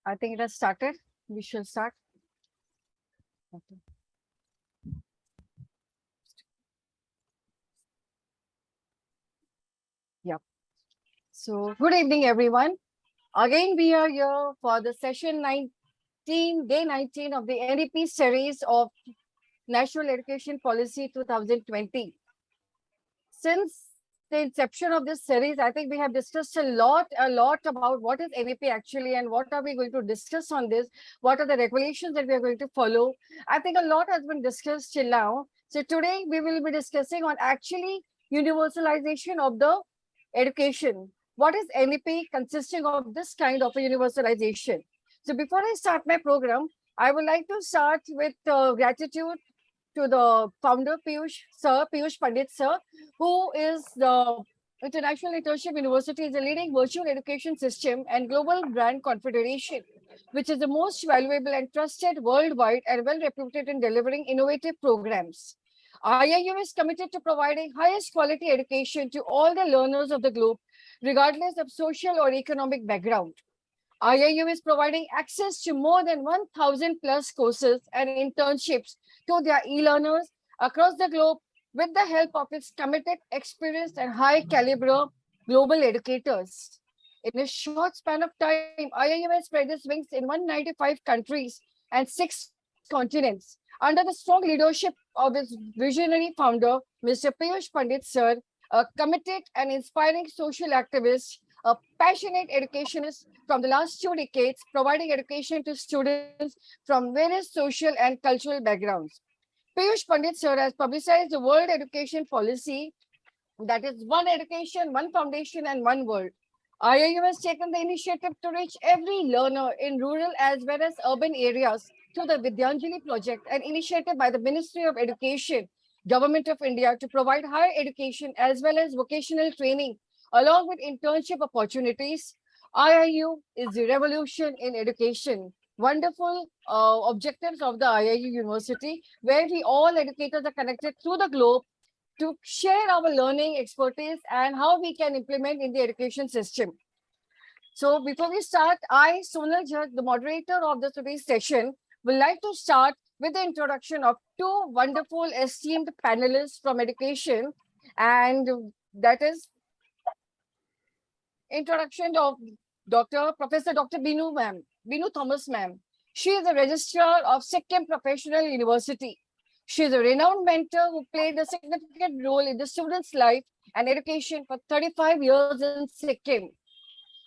I think it has started. We shall start. Okay. Yep. So, good evening, everyone. Again, we are here for the session 19, day 19 of the NEP series of National Education Policy 2020. Since the inception of this series, I think we have discussed a lot about what is NEP actually and what are we going to discuss on this, what are the regulations that we are going to follow. I think a lot has been discussed till now. So today we will be discussing on actually universalization of the education. What is NEP consisting of this kind of a universalization? So before I start my program, I would like to start with gratitude to the founder, Piyush Pandit sir, who is the International Internship University is a leading virtual education system and global brand confederation, which is the most valuable and trusted worldwide and well reputed in delivering innovative programs. IIU is committed to providing highest quality education to all the learners of the globe, regardless of social or economic background. IIU is providing access to more than 1,000 plus courses and internships to their e-learners across the globe with the help of its committed, experienced, and high caliber global educators. In a short span of time, IIU has spread its wings in 195 countries and 6 continents under the strong leadership of its visionary founder, Mr. Piyush Pandit sir, a committed and inspiring social activist, a passionate educationist from the last 2 decades, providing education to students from various social and cultural backgrounds. Piyush Pandit sir has publicized the World Education Policy, that is one education, one foundation, and one world. IIU has taken the initiative to reach every learner in rural as well as urban areas through the Vidyanjali project, an initiative by the Ministry of Education, Government of India to provide higher education as well as vocational training along with internship opportunities. IIU is the revolution in education. Wonderful objectives of the IIU University, where we all educators are connected through the globe to share our learning expertise and how we can implement in the education system. So before we start, I, Sonal Jha, the moderator of the today's session, would like to start with the introduction of two wonderful esteemed panelists from education, and that is introduction of Professor Dr. Binu Thomas ma'am. She is a registrar of Sikkim Professional University. She is a renowned mentor who played a significant role in the student's life and education for 35 years in Sikkim.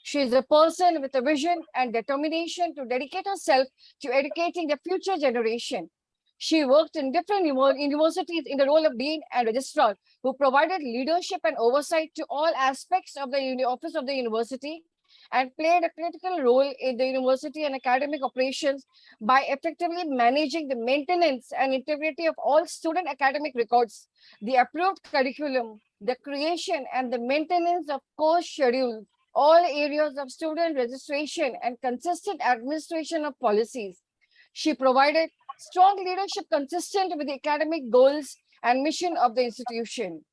She is a person with a vision and determination to dedicate herself to educating the future generation. She worked in different universities in the role of dean and registrar, who provided leadership and oversight to all aspects of the office of the university and played a critical role in the university and academic operations by effectively managing the maintenance and integrity of all student academic records, the approved curriculum, the creation and the maintenance of course schedules, all areas of student registration and consistent administration of policies. She provided strong leadership consistent with the academic goals and mission of the institution.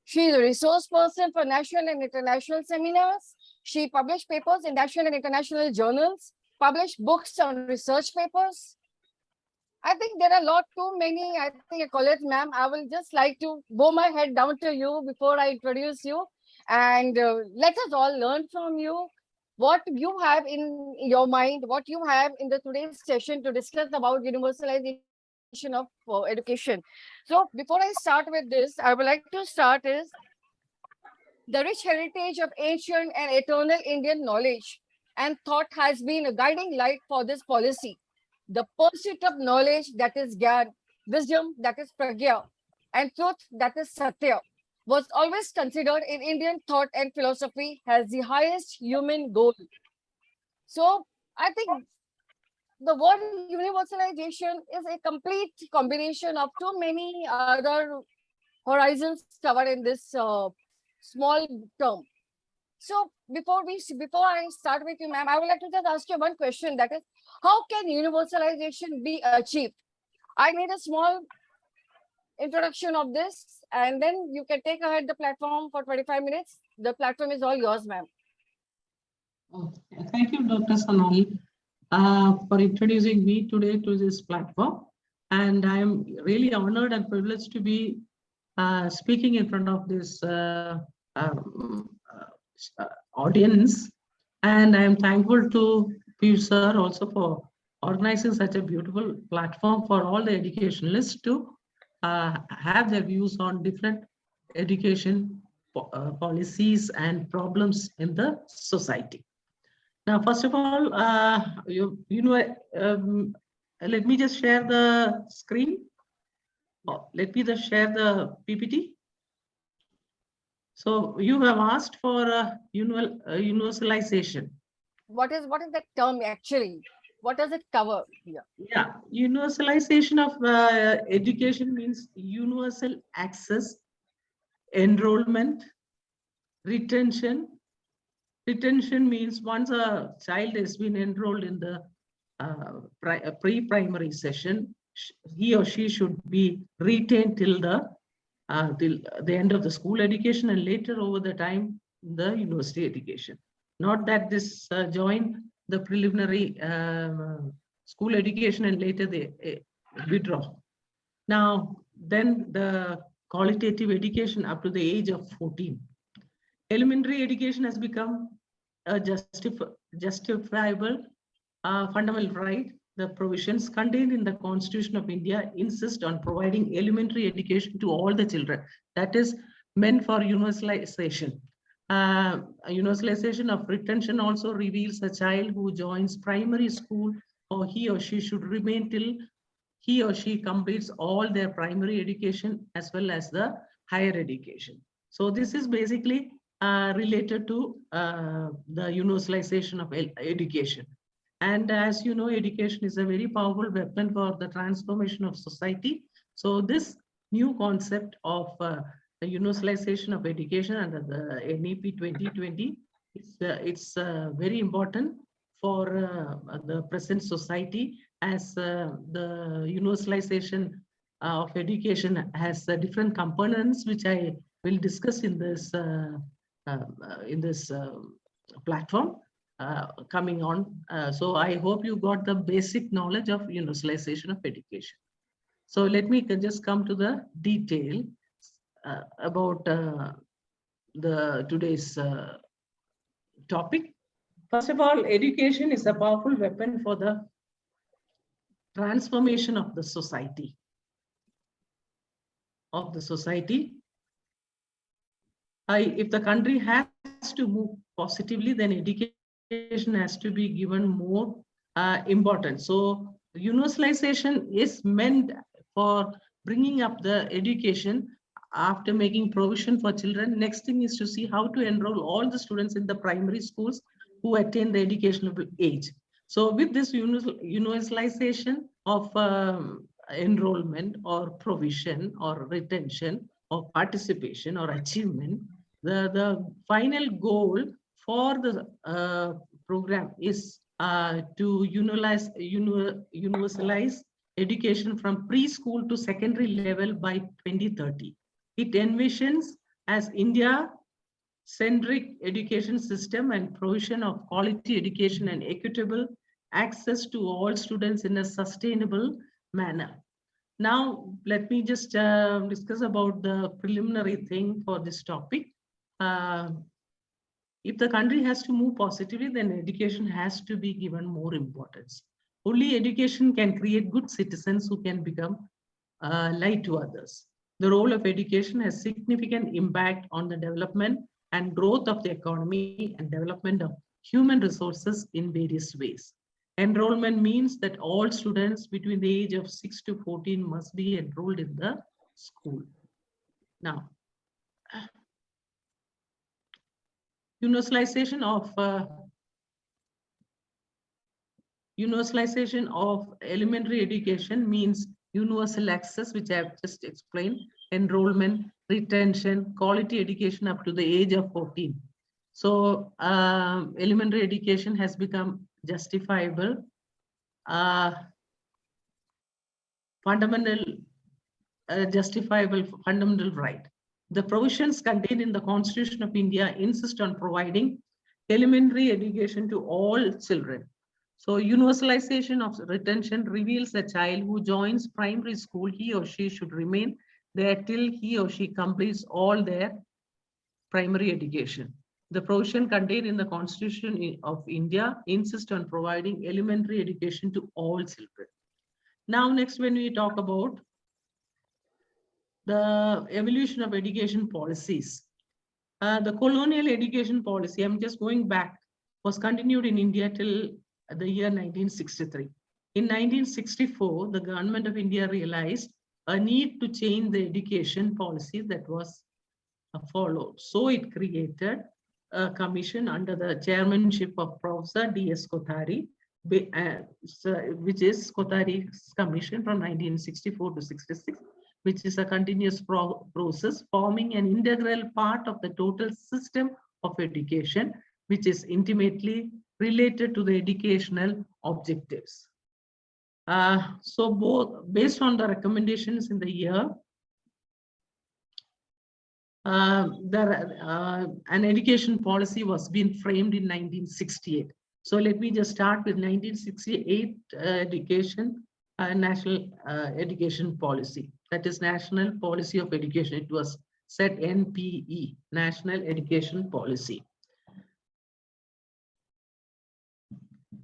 She is a resource person for national and international seminars. She published papers in national and international journals, published books on research papers. I think there are a lot too many. I think, Colette ma'am, I will just like to bow my head down to you before I introduce you. And let us all learn from you what you have in your mind, what you have in the today's session to discuss about universalization of education. So before I start with this, I would like to start is the rich heritage of ancient and eternal Indian knowledge and thought has been a guiding light for this policy. The pursuit of knowledge, that is Gyan, wisdom, that is Pragya, and truth, that is Satya, was always considered in Indian thought and philosophy as the highest human goal. So I think the word universalization is a complete combination of too many other horizons covered in this small term. So before I start with you, ma'am, I would like to just ask you one question. That is, how can universalization be achieved? I need a small introduction of this, and then you can take ahead the platform for 25 minutes. The platform is all yours, ma'am. Oh, thank you, Dr. Sonali. for introducing me today to this platform. And I'm really honored and privileged to be speaking in front of this audience. And I'm thankful to Piyush sir also for organizing such a beautiful platform for all the educationalists to have their views on different education policies and problems in the society. Now, first of all, let me just share the screen. Let me just share the PPT. So you have asked for universalization. What is that term actually? What does it cover here? Yeah, universalization of education means universal access, enrollment, retention. Retention means once a child has been enrolled in the pre-primary session, he or she should be retained till the end of the school education and later over the time the university education. Not that this join the preliminary school education and later they withdraw. Now, then the qualitative education up to the age of 14. Elementary education has become a justifiable fundamental right. The provisions contained in the Constitution of India insist on providing elementary education to all the children. That is meant for universalization. Universalization of retention also reveals a child who joins primary school or he or she should remain till he or she completes all their primary education as well as the higher education. So this is basically related to the universalization of education. And as you know, education is a very powerful weapon for the transformation of society. So this new concept of the universalization of education under the NEP 2020, it's very important for the present society as the universalization of education has different components, which I will discuss in this platform coming on. So I hope you got the basic knowledge of universalization of education. So let me just come to the detail about the today's topic. First of all, education is a powerful weapon for the transformation of the society. If the country has to move positively, then education has to be given more importance. So universalization is meant for bringing up the education after making provision for children. Next thing is to see how to enroll all the students in the primary schools who attain the educational age. So with this universalization of enrollment or provision or retention or participation or achievement, the final goal for the program is to universalize education from preschool to secondary level by 2030. It envisions as India-centric education system and provision of quality education and equitable access to all students in a sustainable manner. Now, let me just discuss about the preliminary thing for this topic. If the country has to move positively, then education has to be given more importance. Only education can create good citizens who can become light to others. The role of education has significant impact on the development and growth of the economy and development of human resources in various ways. Enrollment means that all students between the age of 6 to 14 must be enrolled in the school. Now, universalization of elementary education means universal access, which I have just explained, enrollment, retention, quality education up to the age of 14. So elementary education has become justifiable, justifiable fundamental right. The provisions contained in the Constitution of India insist on providing elementary education to all children. So universalization of retention reveals a child who joins primary school, he or she should remain there till he or she completes all their primary education. The provision contained in the Constitution of India insists on providing elementary education to all children. Now, next, when we talk about the evolution of education policies, the colonial education policy, I'm just going back, was continued in India till the year 1963. In 1964, the government of India realized a need to change the education policy that was followed. So it created a commission under the chairmanship of Professor D.S. Kothari, which is Kothari's commission from 1964 to 66, which is a continuous process forming an integral part of the total system of education, which is intimately related to the educational objectives. So based on the recommendations in the year, an education policy was being framed in 1968. So let me just start with 1968 national education policy. That is National Policy of Education. It was set NPE, National Education Policy.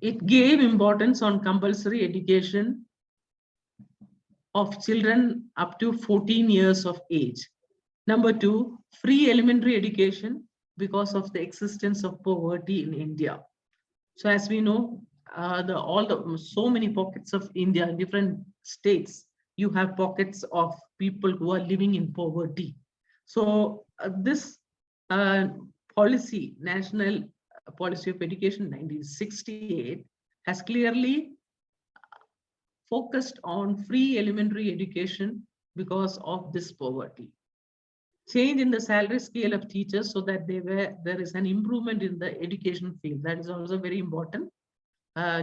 It gave importance on compulsory education of children up to 14 years of age. Number two, free elementary education because of the existence of poverty in India. So as we know, so many pockets of India, different states, you have pockets of people who are living in poverty. So this policy, National Policy of Education 1968, has clearly focused on free elementary education because of this poverty. Change in the salary scale of teachers so that there is an improvement in the education field. That is also very important.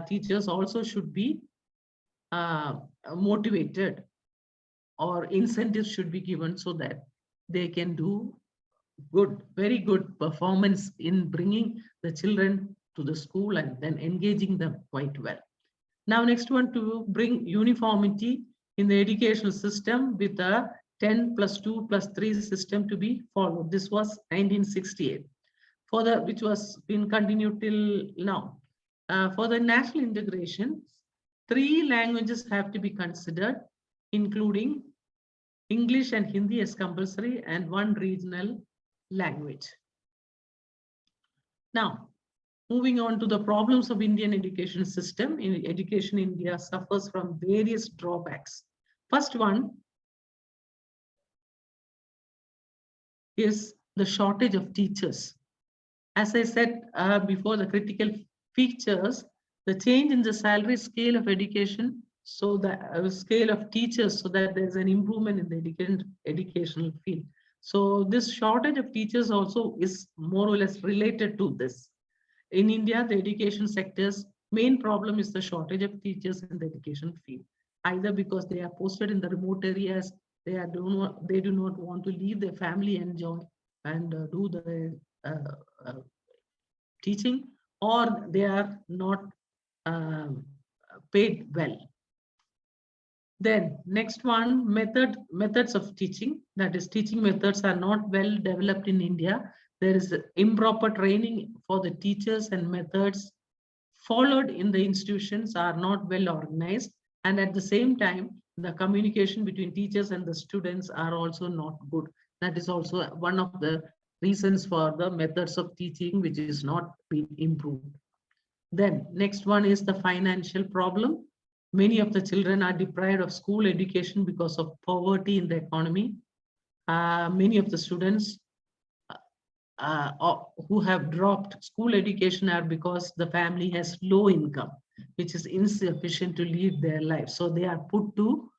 Teachers also should be motivated, or incentives should be given so that they can do very good performance in bringing the children to the school and then engaging them quite well. Now, next one, to bring uniformity in the educational system with a 10 plus 2 plus 3 system to be followed. This was 1968, which was been continued till now. For the national integration, 3 languages have to be considered, including English and Hindi as compulsory, and 1 regional language. Now, moving on to the problems of Indian education system. In education, India suffers from various drawbacks. First one is the shortage of teachers. As I said before, the critical features, the change in the salary scale of education, so the scale of teachers, so that there's an improvement in the educational field. So this shortage of teachers also is more or less related to this. In India, the education sector's main problem is the shortage of teachers in the education field, either because they are posted in the remote areas, they do not want to leave their family and do the teaching, or they are not paid well. Then next one, methods of teaching. That is, teaching methods are not well developed in India. There is improper training for the teachers, and methods followed in the institutions are not well organized. And at the same time, the communication between teachers and the students are also not good. That is also one of the reasons for the methods of teaching, which is not being improved. Then next one is the financial problem. Many of the children are deprived of school education because of poverty in the economy. Many of the students who have dropped school education are because the family has low income, which is insufficient to lead their life. So they are put to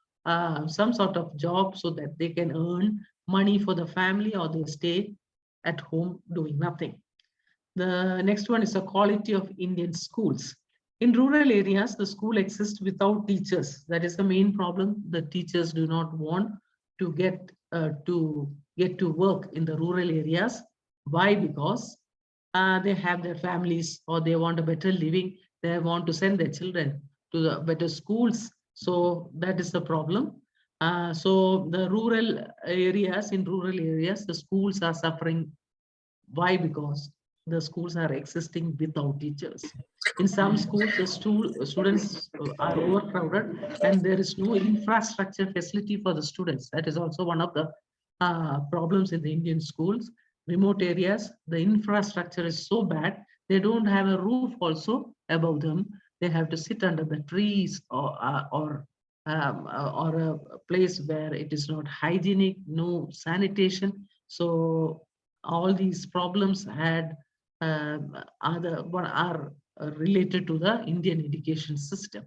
some sort of job so that they can earn money for the family, or they stay at home doing nothing. The next one is the quality of Indian schools. In rural areas, the school exists without teachers. That is the main problem. The teachers do not want to get to work in the rural areas. Why? Because they have their families, or they want a better living, They want to send their children to the better schools. So that is the problem. So the rural areas, in rural areas, the schools are suffering. Why? Because the schools are existing without teachers. In some schools, the students are overcrowded and there is no infrastructure facility for the students. That is also one of the problems in the Indian schools. Remote areas, the infrastructure is so bad, they don't have a roof also above them. They have to sit under the trees or a place where it is not hygienic, no sanitation. So all these problems are related to the Indian education system.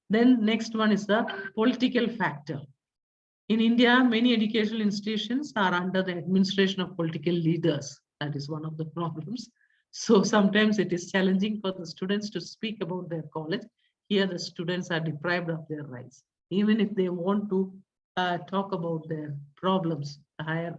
Then next one is the political factor. In India, many educational institutions are under the administration of political leaders. That is one of the problems. So sometimes it is challenging for the students to speak about their college. Here, the students are deprived of their rights. Even if they want to talk about their problems, higher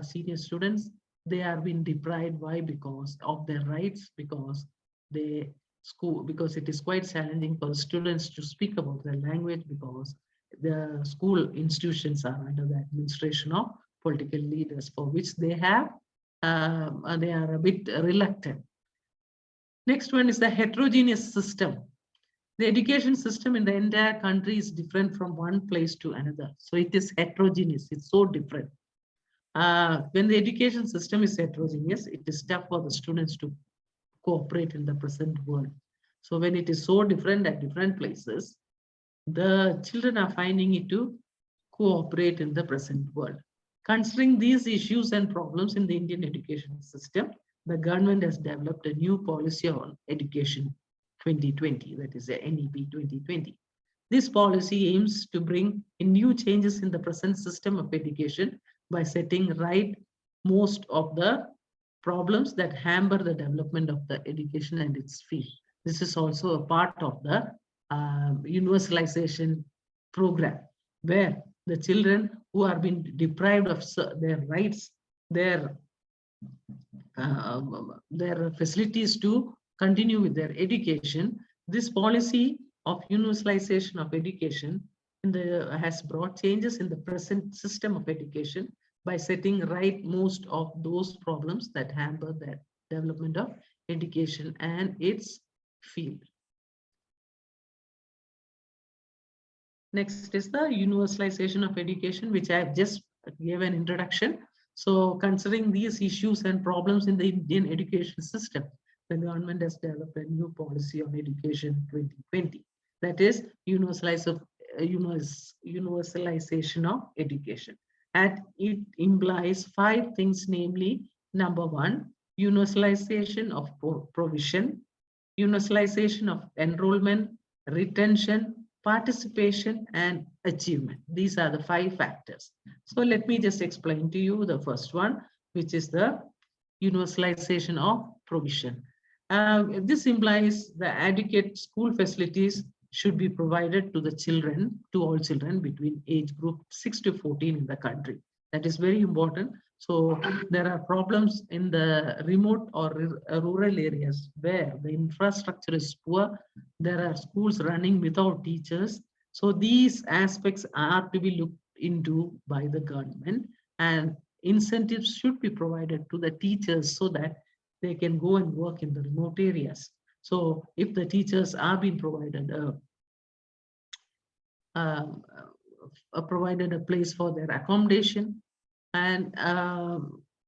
senior students, they are being deprived. Why? Because of their rights, because because it is quite challenging for students to speak about their language, because the school institutions are under the administration of political leaders, for which they are a bit reluctant. Next one is the heterogeneous system. The education system in the entire country is different from one place to another. So it is heterogeneous. It's so different. When the education system is heterogeneous, it is tough for the students to cooperate in the present world. So when it is so different at different places, the children are finding it to cooperate in the present world. Considering these issues and problems in the Indian education system, the government has developed a new policy on education 2020, that is the NEP 2020. This policy aims to bring in new changes in the present system of education by setting right most of the problems that hamper the development of the education and its field. This is also a part of the universalization program, where the children who are being deprived of their rights, their facilities to continue with their education. This policy of universalization of education has brought changes in the present system of education by setting right most of those problems that hamper the development of education and its field. Next is the universalization of education, which I have just gave an introduction. So considering these issues and problems in the Indian education system, the government has developed a new policy on education 2020. That is universalization of education. And it implies 5 things, namely, number 1, universalization of provision, universalization of enrollment, retention, participation, and achievement. These are the 5 factors. So let me just explain to you the first one, which is the universalization of provision. This implies the adequate school facilities should be provided to the children, to all children between age group 6 to 14 in the country. That is very important. So there are problems in the remote or rural areas where the infrastructure is poor. There are schools running without teachers. So these aspects are to be looked into by the government, and incentives should be provided to the teachers so that they can go and work in the remote areas. So if the teachers are being provided a place for their accommodation, and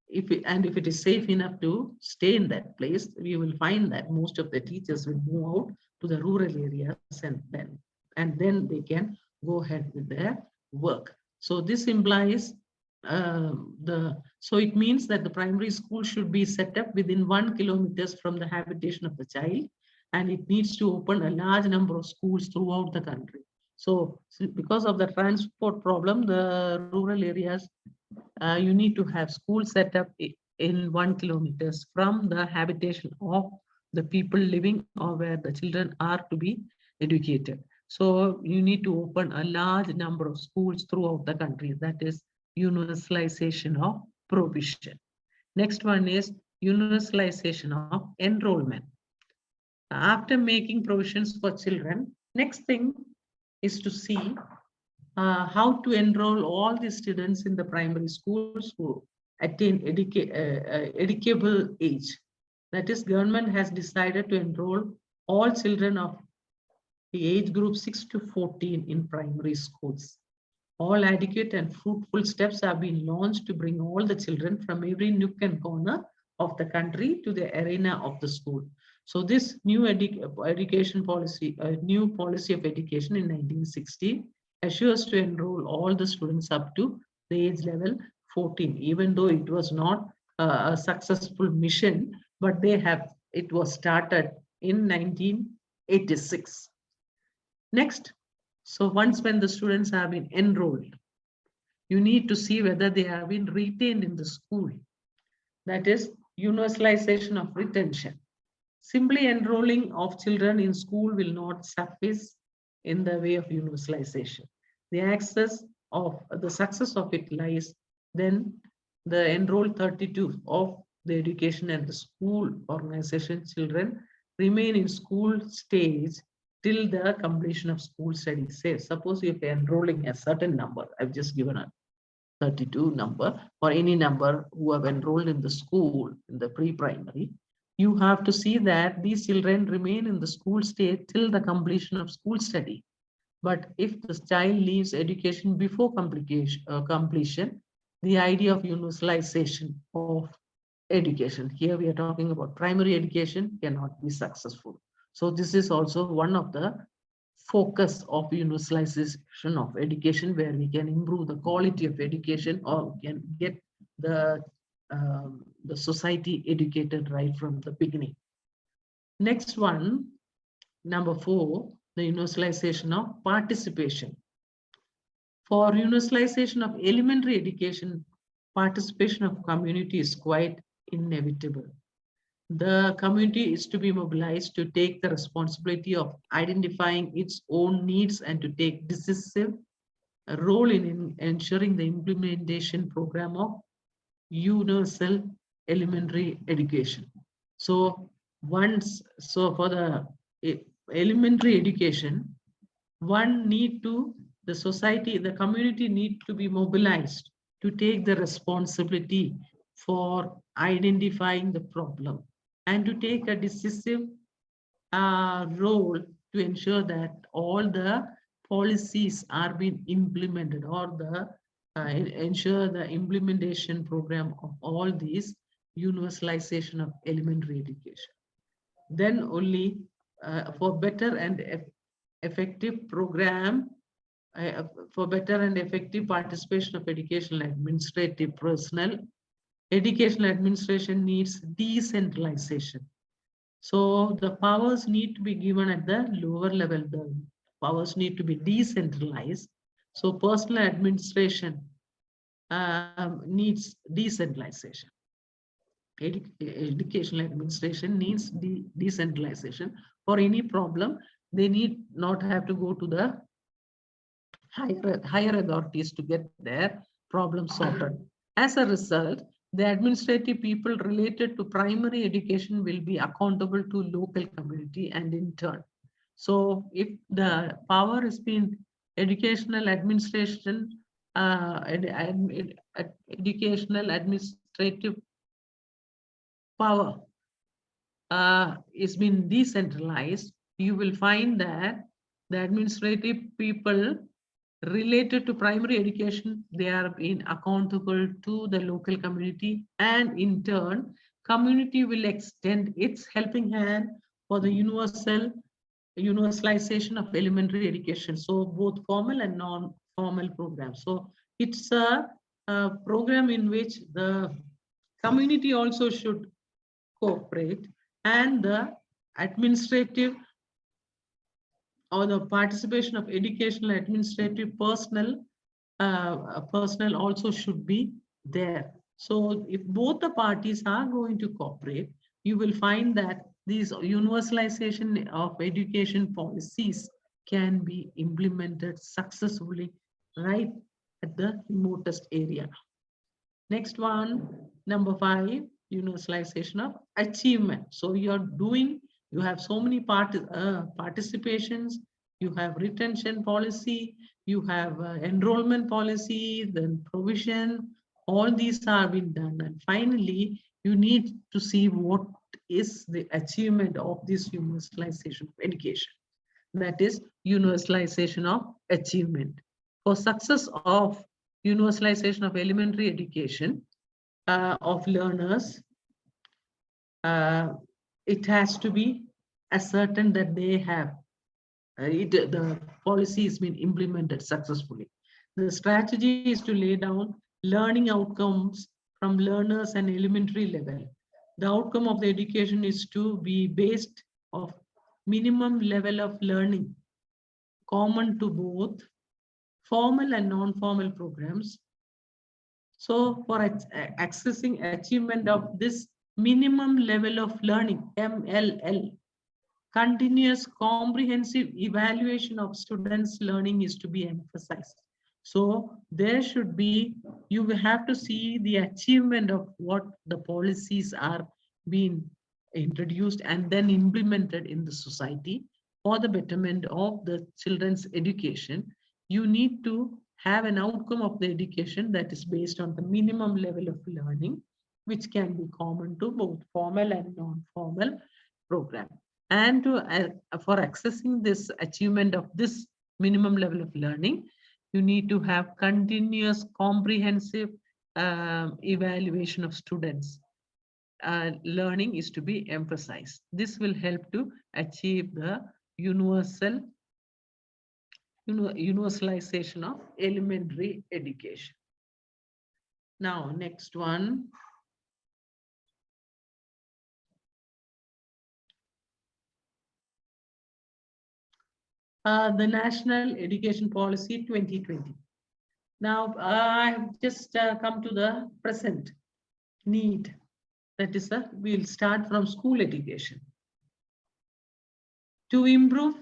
if it is safe enough to stay in that place, we will find that most of the teachers will move out to the rural areas, and then they can go ahead with their work. So this implies so it means that the primary school should be set up within 1 kilometer from the habitation of the child, and it needs to open a large number of schools throughout the country. So because of the transport problem, the rural areas, you need to have schools set up in 1 kilometer from the habitation of the people living or where the children are to be educated. So you need to open a large number of schools throughout the country. That is universalization of provision. Next one is universalization of enrollment. After making provisions for children, next thing is to see how to enroll all the students in the primary schools who attain educable age. That is, government has decided to enroll all children of the age group 6 to 14 in primary schools. All adequate and fruitful steps have been launched to bring all the children from every nook and corner of the country to the arena of the school. So this new education policy, new policy of education in 1960 assures to enroll all the students up to the age level 14, even though it was not a successful mission, but it was started in 1986. Next, so once when the students have been enrolled, you need to see whether they have been retained in the school. That is universalization of retention. Simply enrolling of children in school will not suffice in the way of universalization. The success of it lies then the enrolled 32 of the education and the school organization children remain in school stage till the completion of school studies. Say, suppose if you're enrolling a certain number, I've just given a 32 number or any number who have enrolled in the school in the pre-primary, you have to see that these children remain in the school state till the completion of school study. But if the child leaves education before completion, the idea of universalization of education, here we are talking about primary education, cannot be successful. So this is also one of the focus of universalization of education, where we can improve the quality of education or can get the society educated right from the beginning. Next one, number 4, the universalization of participation. For universalization of elementary education, participation of community is quite inevitable. The community is to be mobilized to take the responsibility of identifying its own needs and to take decisive role in ensuring the implementation program of universal elementary education. So for the elementary education, the society, the community need to be mobilized to take the responsibility for identifying the problem and to take a decisive role to ensure that all the policies are being implemented or ensure the implementation program of all these universalization of elementary education. Then only for better and effective program, for better and effective participation of educational administrative personnel, educational administration needs decentralization. So the powers need to be given at the lower level. The powers need to be decentralized. So personal administration needs decentralization. Educational administration needs decentralization. For any problem, they need not have to go to the higher authorities to get their problem sorted. As a result, the administrative people related to primary education will be accountable to local community and in turn. So if the power has been educational administration, educational administrative power is been decentralized, you will find that the administrative people related to primary education, they are being accountable to the local community, and in turn, community will extend its helping hand for the universalization of elementary education. So both formal and non-formal programs. So it's a program in which the community also should cooperate, and the administrative or the participation of educational administrative personnel also should be there. So if both the parties are going to cooperate, you will find that these universalization of education policies can be implemented successfully right at the remotest area. Next one, number 5, universalization of achievement. So you're doing You have so many participations, you have retention policy, you have enrollment policy, then provision, all these are being done. And finally, you need to see what is the achievement of this universalization of education. That is universalization of achievement. For success of universalization of elementary education of learners, it has to be ascertained that they have the policy has been implemented successfully. The strategy is to lay down learning outcomes from learners and elementary level. The outcome of the education is to be based of minimum level of learning common to both formal and non-formal programs. So for accessing achievement of this minimum level of learning, MLL, continuous comprehensive evaluation of students' learning is to be emphasized. So there should be, you will have to see the achievement of what the policies are being introduced and then implemented in the society for the betterment of the children's education. You need to have an outcome of the education that is based on the minimum level of learning, which can be common to both formal and non-formal program. And for accessing this achievement of this minimum level of learning, you need to have continuous comprehensive evaluation of students. Learning is to be emphasized. This will help to achieve the universalization of elementary education. Now, next one. The National Education Policy 2020. Now, I have just come to the present need. That is, we'll start from school education. To improve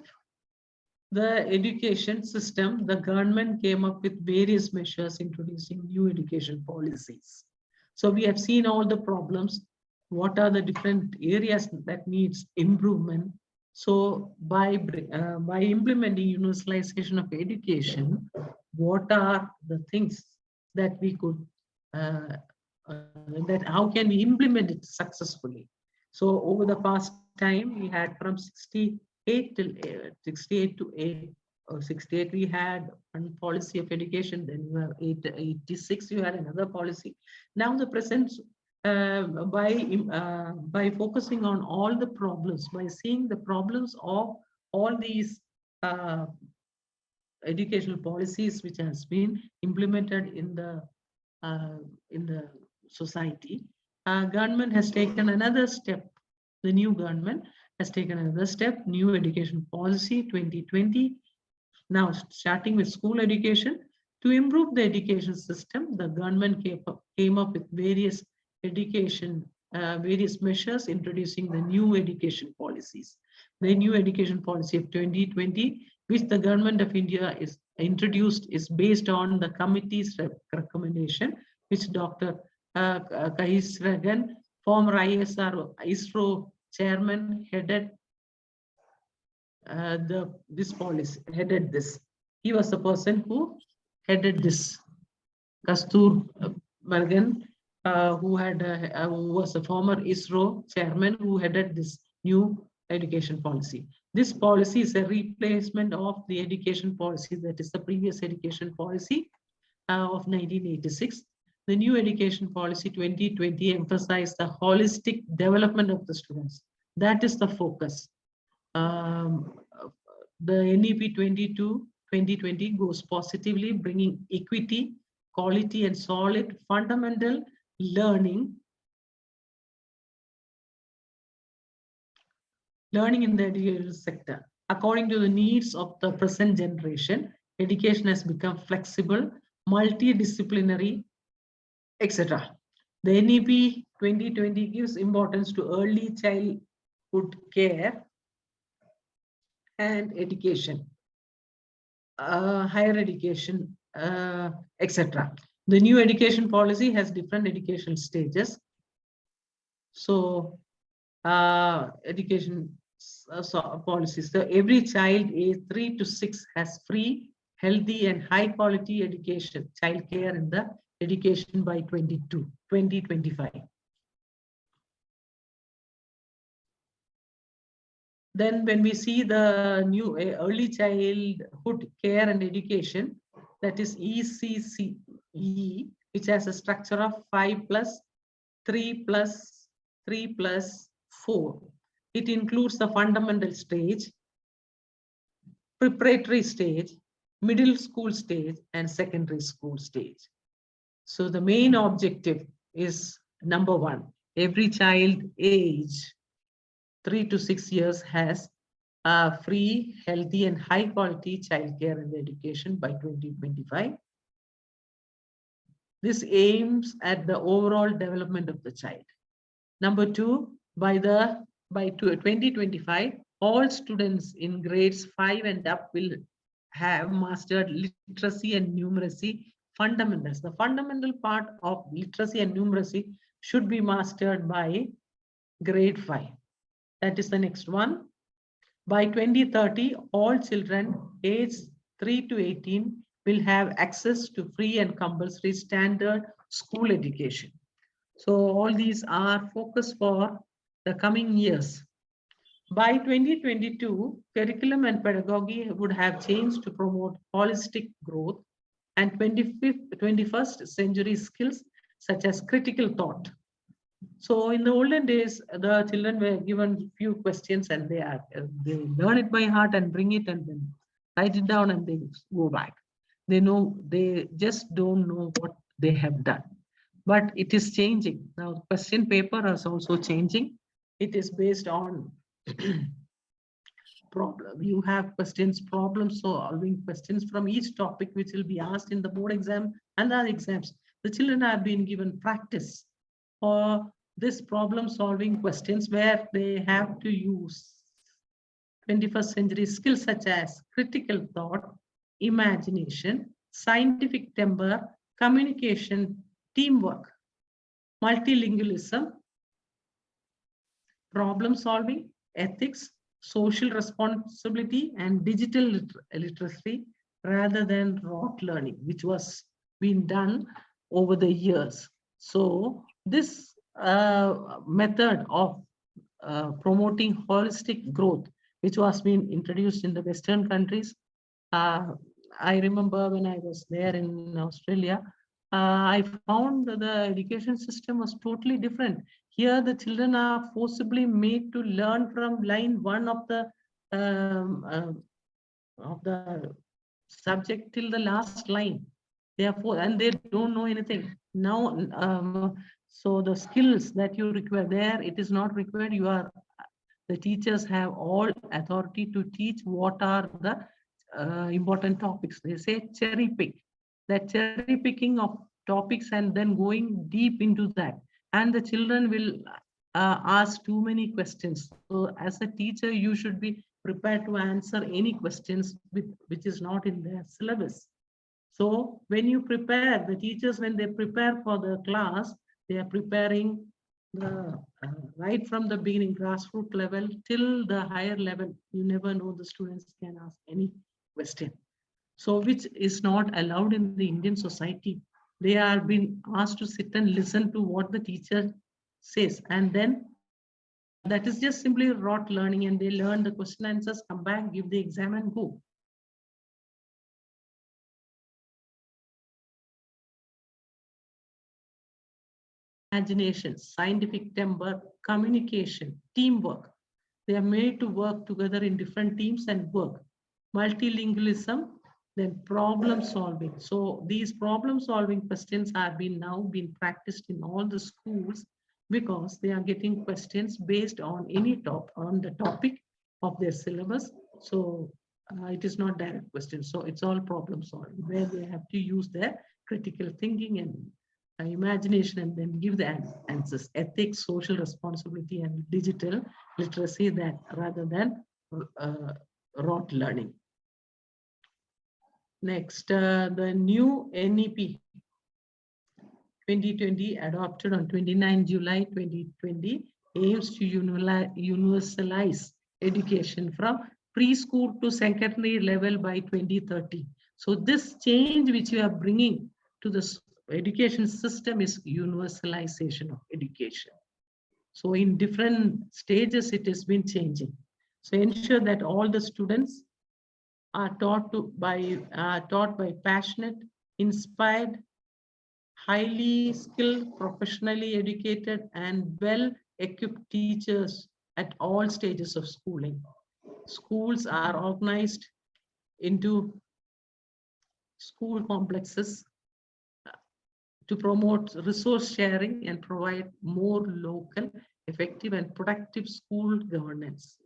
the education system, the government came up with various measures introducing new education policies. So we have seen all the problems. What are the different areas that needs improvement? So by implementing universalization of education, what are the things that we could, that how can we implement it successfully? So over the past time, we had from 68 till 68 to 8 or 68, we had one policy of education. Then you have 86, you had another policy. Now the present, by focusing on all the problems, by seeing the problems of all these educational policies which has been implemented in the society, government has taken another step. The new government has taken another step, new education policy 2020. Now, starting with school education, to improve the education system, the government came up with various various measures introducing the new education policies. The new education policy of 2020, which the government of India is introduced, is based on the committee's recommendation, which Dr. Kahisragan, former ISRO chairman, headed this policy, headed this. He was the person who headed this. Kastur Bergen, who was a former ISRO chairman, who headed this new education policy. This policy is a replacement of the education policy, that is the previous education policy of 1986. The new education policy 2020 emphasized the holistic development of the students. That is the focus. The NEP 2020 goes positively, bringing equity, quality, and solid fundamental learning in the education sector. According to the needs of the present generation, education has become flexible, multidisciplinary, etc. The NEP 2020 gives importance to early childhood care and education, higher education, etc. The new education policy has different education stages. So, education policies. So every child age 3 to 6 has free, healthy and high quality education, child care in the education by 2025. Then when we see the new early childhood care and education, that is ECCE, which has a structure of 5 plus 3 plus 3 plus 4. It includes the fundamental stage, preparatory stage, middle school stage, and secondary school stage. So the main objective is number one, every child age 3 to 6 years has free, healthy, and high quality childcare and education by 2025. This aims at the overall development of the child. Number two, by 2025, all students in grades 5 and up will have mastered literacy and numeracy fundamentals. The fundamental part of literacy and numeracy should be mastered by grade 5. That is the next one. By 2030, all children aged 3 to 18 will have access to free and compulsory standard school education. So all these are focused for the coming years. By 2022, curriculum and pedagogy would have changed to promote holistic growth and 21st century skills such as critical thought. So in the olden days, the children were given few questions and they learn it by heart and bring it and then write it down and they go back. They just don't know what they have done. But it is changing. Now the question paper is also changing. It is based on problem. You have questions, problem solving questions from each topic, which will be asked in the board exam and other exams. The children have been given practice for this problem solving questions where they have to use 21st century skills such as critical thought, imagination, scientific temper, communication, teamwork, multilingualism, problem solving, ethics, social responsibility, and digital literacy rather than rote learning, which was being done over the years. So this method of promoting holistic growth, which was being introduced in the Western countries. I remember when I was there in Australia, I found that the education system was totally different. Here, the children are forcibly made to learn from line one of the subject till the last line. Therefore, and they don't know anything. Now, so the skills that you require there, it is not required. The teachers have all authority to teach what are the important topics. They say cherry pick. That cherry picking of topics and then going deep into that. And the children will ask too many questions. So as a teacher, you should be prepared to answer any questions which is not in their syllabus. So when you prepare, the teachers, when they prepare for the class, they are preparing the right from the beginning, grassroots level till the higher level. You never know the students can ask any question. So which is not allowed in the Indian society. They are being asked to sit and listen to what the teacher says. And then that is just simply rote learning, and they learn the question answers, come back, give the exam and go. Imagination, scientific temper, communication, teamwork. They are made to work together in different teams and work. Multilingualism, then problem solving. So these problem solving questions are now being practiced in all the schools because they are getting questions based on on the topic of their syllabus. So it is not direct questions. So it's all problem solving where they have to use their critical thinking and imagination and then give the answers. Ethics, social responsibility, and digital literacy that rather than rote learning. Next, the new NEP 2020 adopted on 29 July 2020 aims to universalize education from preschool to secondary level by 2030. So this change which we are bringing to the education system is universalization of education. So in different stages, it has been changing. So ensure that all the students are taught by passionate, inspired, highly skilled, professionally educated, and well-equipped teachers at all stages of schooling. Schools are organized into school complexes to promote resource sharing and provide more local, effective, and productive school governance.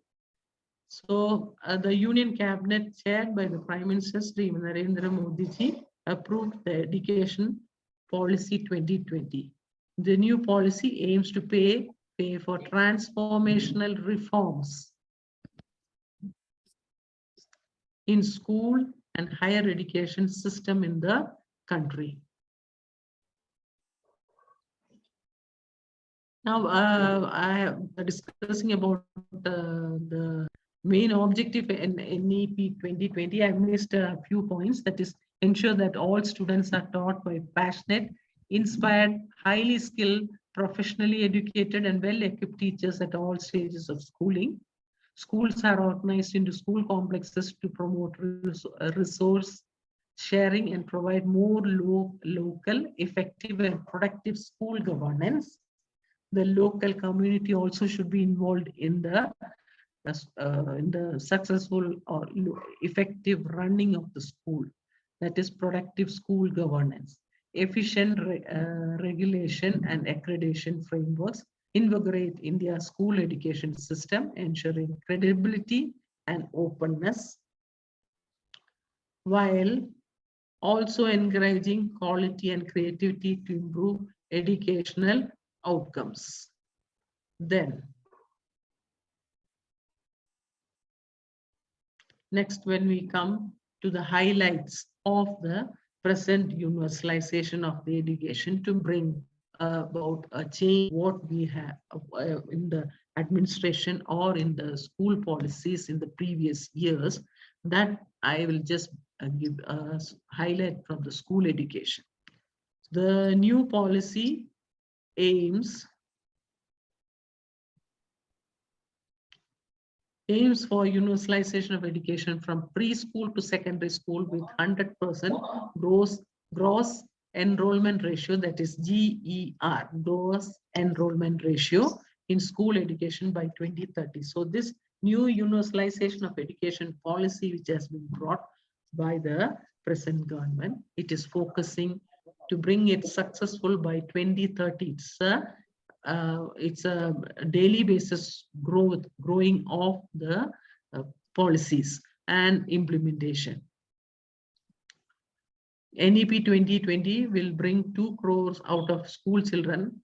So the Union Cabinet, chaired by the Prime Minister Sri Narendra Modi ji, approved the Education Policy 2020. The new policy aims to pay for transformational reforms in school and higher education system in the country. Now, I am discussing about the main objective in NEP 2020. I missed a few points. That is, ensure that all students are taught by passionate, inspired, highly skilled, professionally educated, and well-equipped teachers at all stages of schooling. Schools are organized into school complexes to promote resource sharing and provide more local, effective, and productive school governance. The local community also should be involved in the successful or effective running of the school. That is productive school governance, efficient regulation and accreditation frameworks invigorate India's school education system, ensuring credibility and openness, while also encouraging quality and creativity to improve educational outcomes. Then, next, when we come to the highlights of the present universalization of the education to bring about a change what we have in the administration or in the school policies in the previous years, that I will just give a highlight from the school education. The new policy aims for universalization of education from preschool to secondary school with 100% gross enrollment ratio, that is GER, gross enrollment ratio in school education by 2030. So this new universalization of education policy which has been brought by the present government, it is focusing to bring it successful by 2030. It's a daily basis growing of the policies and implementation. NEP 2020 will bring 2 crores out of school children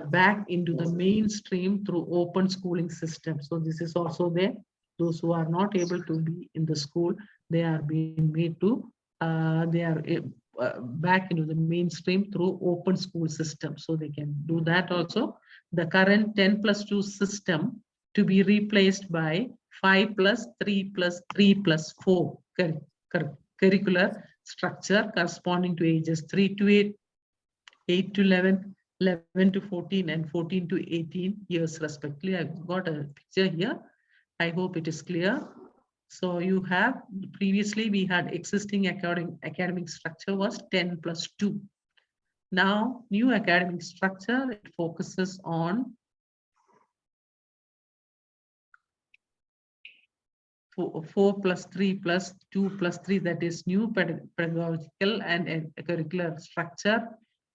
back into the mainstream through open schooling system. So this is also there. Those who are not able to be in the school, they are being made to, back into the mainstream through open school system. So they can do that also. The current 10+2 system to be replaced by 5+3+3+4 curricular structure corresponding to ages 3 to 8, 8 to 11, 11 to 14, and 14 to 18 years respectively. I've got a picture here. I hope it is clear. So you have, previously we had existing academic structure was 10+2. Now, new academic structure, it focuses on 4+3+2+3, that is new pedagogical and curricular structure.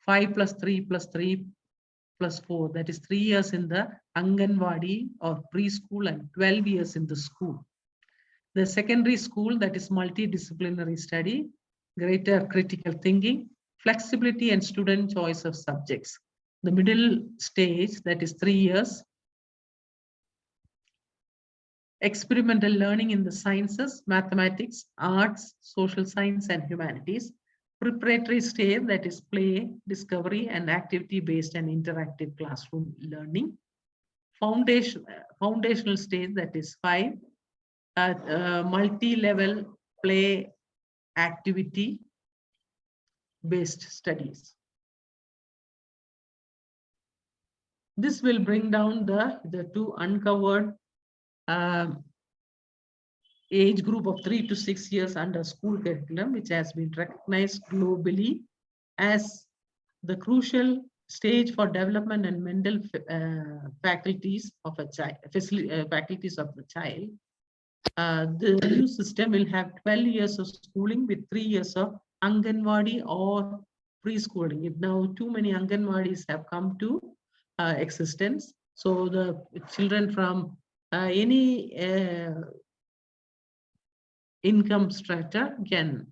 5+3+3+4, that is 3 years in the Anganwadi or preschool and 12 years in the school. The secondary school, that is multidisciplinary study, greater critical thinking, flexibility and student choice of subjects. The middle stage, that is 3 years, experimental learning in the sciences, mathematics, arts, social science, and humanities. Preparatory stage, that is play, discovery, and activity-based and interactive classroom learning. foundational stage, that is 5, multi-level play activity based studies. This will bring down the two uncovered age group of 3 to 6 years under school curriculum, which has been recognized globally as the crucial stage for development and mental faculties of a child, faculties of the child. The new system will have 12 years of schooling with 3 years of Anganwadi or preschooling. If now too many Anganwadis have come to existence, so the children from any income strata can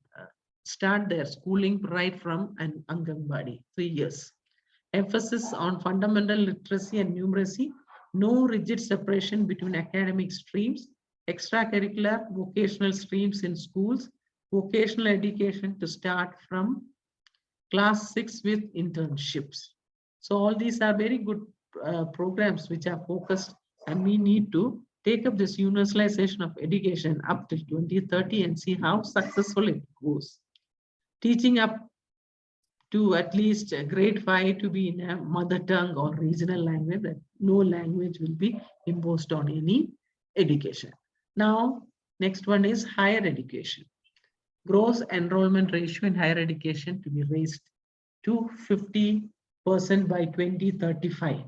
start their schooling right from an Anganwadi, 3 years. Emphasis on fundamental literacy and numeracy, no rigid separation between academic streams, extracurricular vocational streams in schools, vocational education to start from class 6 with internships. So all these are very good programs which are focused, and we need to take up this universalization of education up till 2030 and see how successful it goes. Teaching up to at least grade 5 to be in a mother tongue or regional language, that no language will be imposed on any education. Now, next one is higher education. Gross enrollment ratio in higher education to be raised to 50% by 2035.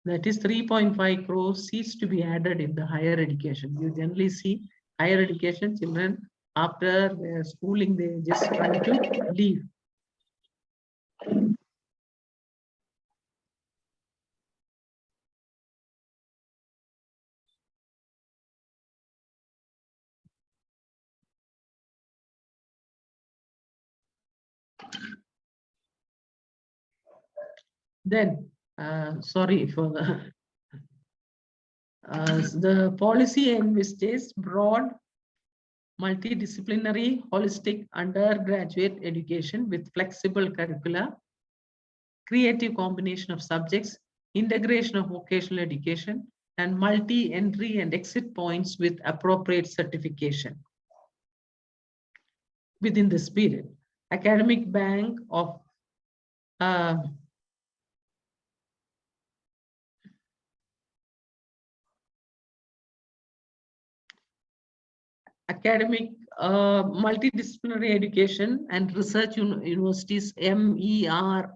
That is 3.5 crores seats to be added in the higher education. You generally see higher education children after their schooling, they just try to leave. Then, sorry for the policy envisages broad, multidisciplinary, holistic undergraduate education with flexible curricula, creative combination of subjects, integration of vocational education, and multi-entry and exit points with appropriate certification within this period. Academic bank of academic multidisciplinary education and research universities, MERUS,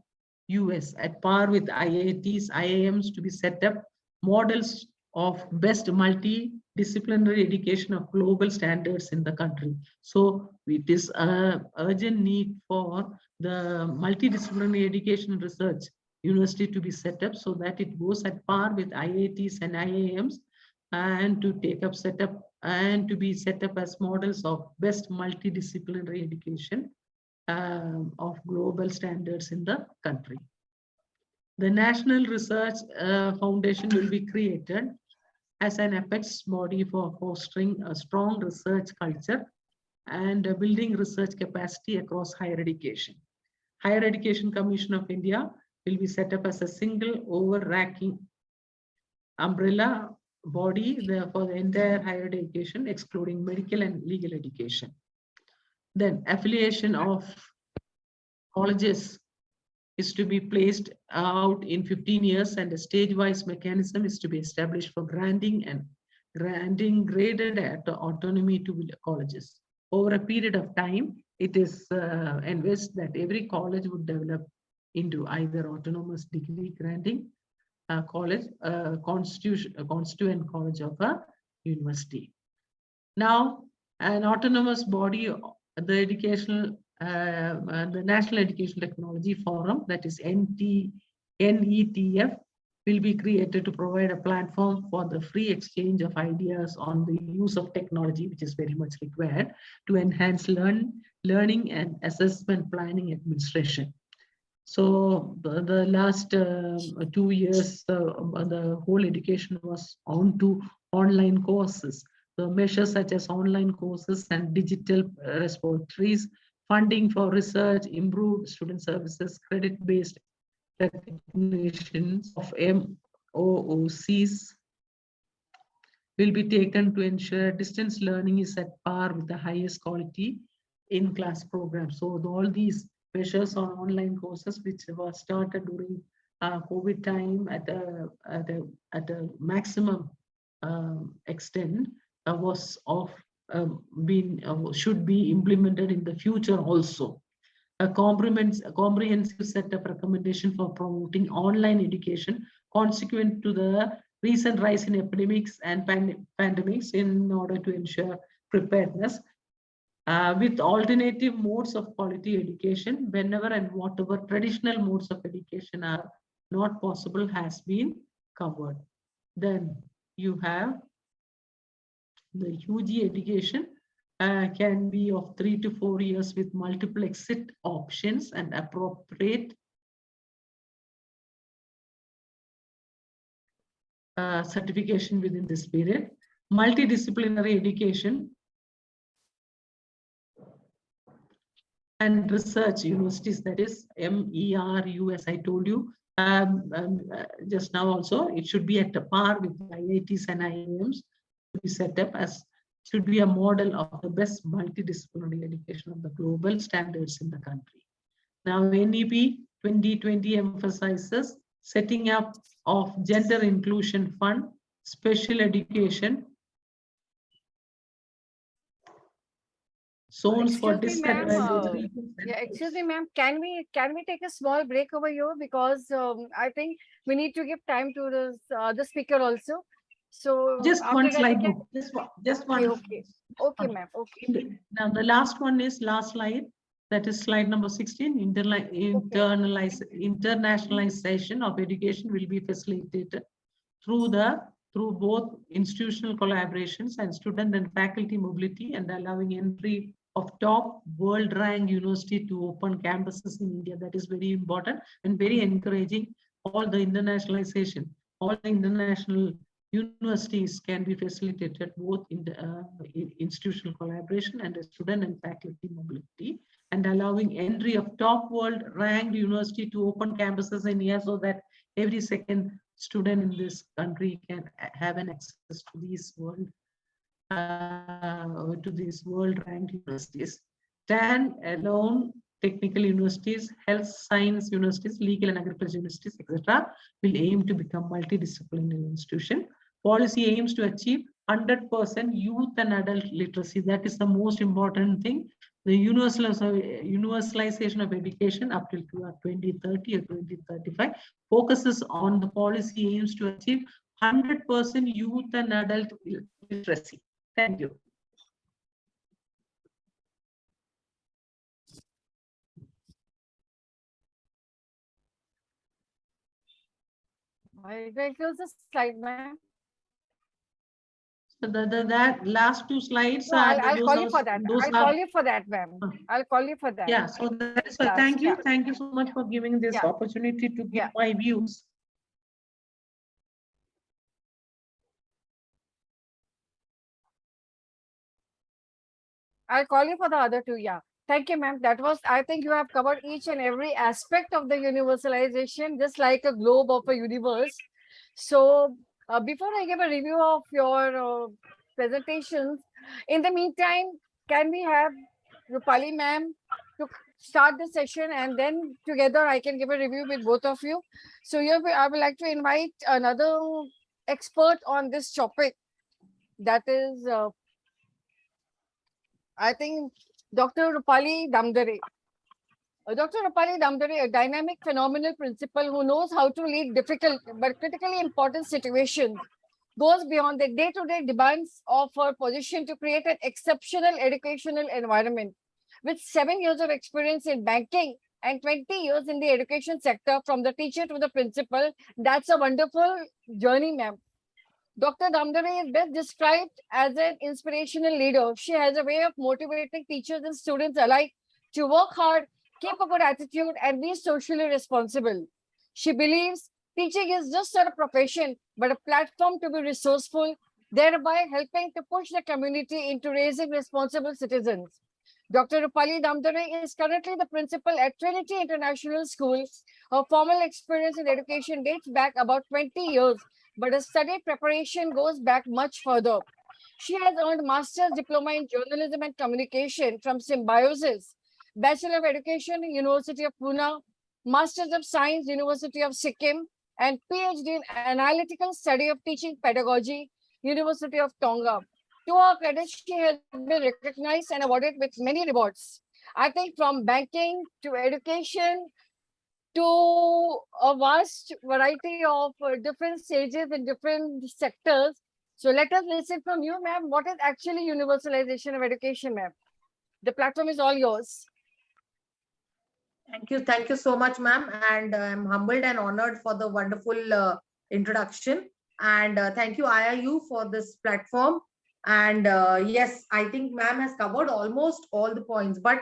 at par with IITs, IIMs, to be set up models of best multidisciplinary education of global standards in the country. So it is an urgent need for the multidisciplinary education and research university to be set up so that it goes at par with IITs and IIMs, and to take up set up and to be set up as models of best multidisciplinary education of global standards in the country. The National Research Foundation will be created as an apex body for fostering a strong research culture and building research capacity across higher education. Higher Education Commission of India will be set up as a single overarching umbrella body for the entire higher education, excluding medical and legal education. Then affiliation of colleges is to be placed out in 15 years, and a stage-wise mechanism is to be established for granting graded autonomy to colleges. Over a period of time, it is envisaged that every college would develop into either autonomous degree granting college, constituent college of a university. Now, an autonomous body, the educational, the National Education Technology Forum, that is NETF, will be created to provide a platform for the free exchange of ideas on the use of technology, which is very much required to enhance learning and assessment planning administration. So the last 2 years, the whole education was on to online courses. The measures such as online courses and digital repositories, funding for research, improved student services, credit-based recognitions of OOCs will be taken to ensure distance learning is at par with the highest quality in-class programs. So all these measures on online courses, which were started during COVID time at a maximum extent, was of been should be implemented in the future also. A comprehensive set of recommendation for promoting online education consequent to the recent rise in epidemics and pandemics in order to ensure preparedness with alternative modes of quality education whenever and whatever traditional modes of education are not possible has been covered. Then you have the UG education can be of 3 to 4 years with multiple exit options and appropriate certification within this period. Multidisciplinary education and research universities, that is MERU, as I told you just now also, it should be at a par with IITs and IIMs to be set up as should be a model of the best multidisciplinary education of the global standards in the country. Now, NEP 2020 emphasizes setting up of gender inclusion fund, special education, zones for disadvantaged regions. Excuse me, ma'am. Can we take a small break over here, because I think we need to give time to the speaker also. So just one slide more. Just one. Okay, ma'am. Okay. Now the last one is last slide. That is slide number 16. Internationalization of education will be facilitated through both institutional collaborations and student and faculty mobility, and allowing entry of top world rank university to open campuses in India. That is very important and very encouraging. All the internationalization, all the international universities can be facilitated both in the institutional collaboration and the student and faculty mobility, and allowing entry of top world ranked university to open campuses in India, so that every second student in this country can have an access to these world ranked universities. Stand alone technical universities, health science universities, legal and agriculture universities, etc., will aim to become multidisciplinary institution. Policy aims to achieve 100% youth and adult literacy. That is the most important thing. The universalization of education up till 2030 or 2035 focuses on the policy aims to achieve 100% youth and adult literacy. Thank you. I close the slide, ma'am. So that last two slides. No, I'll call you for that. I'll call you for that, ma'am. I'll call you for that. Yeah. So that is why. Thank you. Thank you so much for giving this opportunity to give my views. I'll call you for the other two. Yeah. Thank you, ma'am. That was, I think you have covered each and every aspect of the universalization, just like a globe of a universe. So before I give a review of your presentations, in the meantime, can we have Rupali ma'am to start the session, and then together I can give a review with both of you. So here I would like to invite another expert on this topic. That is, I think, Dr. Rupali Damdare. Dr. Rupali Damdare, a dynamic, phenomenal principal who knows how to lead difficult but critically important situations, goes beyond the day-to-day demands of her position to create an exceptional educational environment. With 7 years of experience in banking and 20 years in the education sector, from the teacher to the principal, that's a wonderful journey, ma'am. Dr. Damdare is best described as an inspirational leader. She has a way of motivating teachers and students alike to work hard, keep a good attitude, and be socially responsible. She believes teaching is just not a profession, but a platform to be resourceful, thereby helping to push the community into raising responsible citizens. Dr. Rupali Damdare is currently the principal at Trinity International School. Her formal experience in education dates back about 20 years, but her study preparation goes back much further. She has earned master's diploma in journalism and communication from Symbiosis, Bachelor of Education, University of Pune, Masters of Science, University of Sikkim, and PhD in Analytical Study of Teaching Pedagogy, University of Tonga. To her credit, she has been recognized and awarded with many rewards. I think from banking to education to a vast variety of different stages in different sectors. So let us listen from you, ma'am. What is actually universalization of education, ma'am? The platform is all yours. Thank you. Thank you so much, ma'am. And I'm humbled and honored for the wonderful introduction. And thank you, IIU, for this platform. And yes, I think ma'am has covered almost all the points. But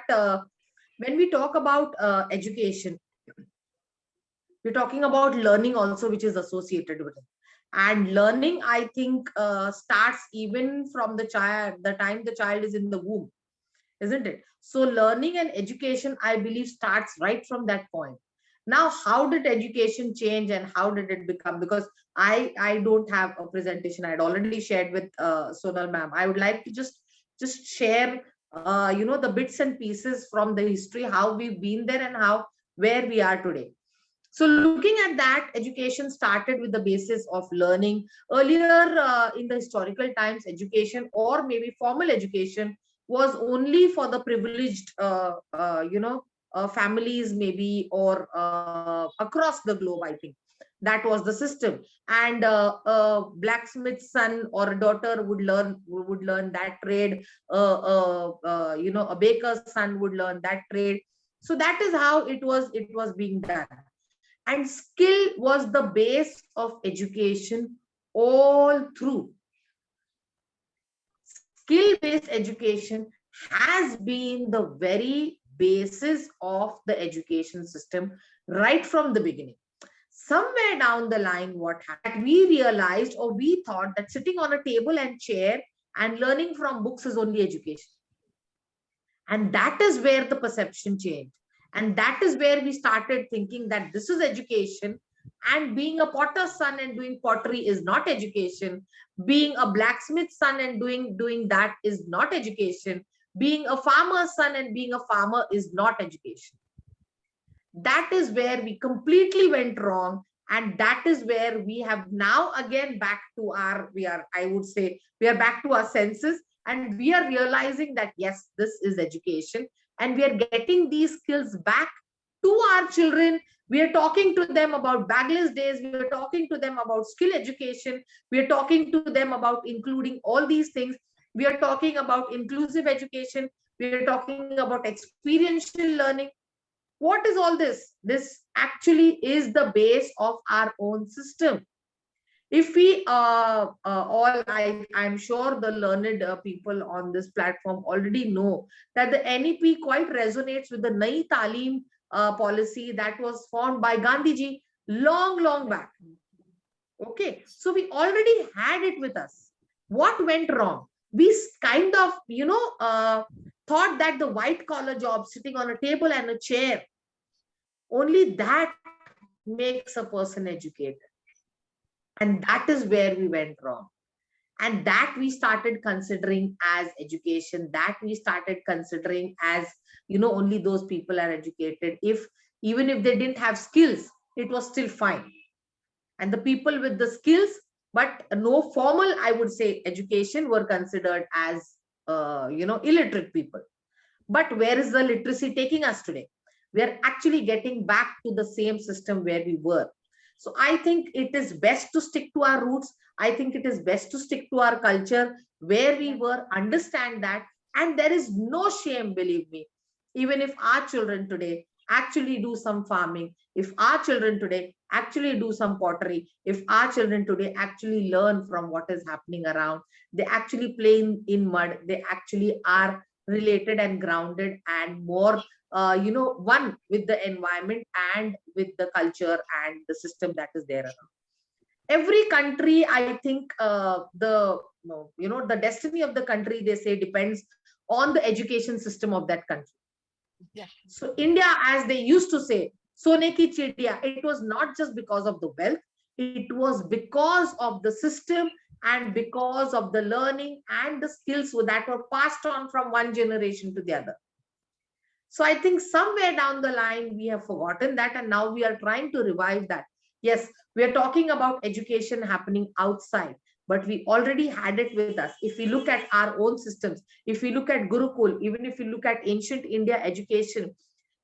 when we talk about education, we're talking about learning also, which is associated with it. And learning, I think, starts even from the time the child is in the womb, isn't it? So learning and education, I believe, starts right from that point. Now, how did education change and how did it become? Because I don't have a presentation. I'd already shared with Sonal ma'am. I would like to just share the bits and pieces from the history, how we've been there and how where we are today. So looking at that, education started with the basis of learning. Earlier in the historical times, education or maybe formal education was only for the privileged, families maybe, or across the globe, I think. That was the system. And a blacksmith's son or a daughter would learn that trade. A baker's son would learn that trade. So that is how it was being done. And skill was the base of education all through. Skill-based education has been the very basis of the education system right from the beginning. Somewhere down the line, what happened, we realized or we thought that sitting on a table and chair and learning from books is only education. And that is where the perception changed. And that is where we started thinking that this is education. And being a potter's son and doing pottery is not education. Being a blacksmith's son and doing that is not education. Being a farmer's son and being a farmer is not education. That is where we completely went wrong. And that is where we have now again back to I would say, we are back to our senses. And we are realizing that, yes, this is education. And we are getting these skills back to our children. We are talking to them about bagless days. We are talking to them about skill education. We are talking to them about including all these things. We are talking about inclusive education. We are talking about experiential learning. What is all this? This actually is the base of our own system. If we I'm sure the learned people on this platform already know that the NEP quite resonates with the Nai Talim policy that was formed by Gandhiji long back. Okay, so we already had it with us. What went wrong? We kind of, thought that the white collar job, sitting on a table and a chair, only that makes a person educated. And that is where we went wrong. And that we started considering as education, that we started considering as, only those people are educated. Even if they didn't have skills, it was still fine. And the people with the skills, but no formal, I would say, education were considered as, illiterate people. But where is the literacy taking us today? We are actually getting back to the same system where we were. So I think it is best to stick to our roots. I think it is best to stick to our culture, where we were, understand that. And there is no shame, believe me. Even if our children today actually do some farming, if our children today actually do some pottery, if our children today actually learn from what is happening around, they actually play in mud, they actually are related and grounded and more one with the environment and with the culture and the system that is there around. Every country, I think, the destiny of the country, they say, depends on the education system of that country. Yeah. So India, as they used to say, Sone ki chidiya, it was not just because of the wealth, it was because of the system and because of the learning and the skills that were passed on from one generation to the other. So I think somewhere down the line, we have forgotten that, and now we are trying to revive that. Yes, we are talking about education happening outside, but we already had it with us. If we look at our own systems, if we look at Gurukul, even if we look at ancient India education,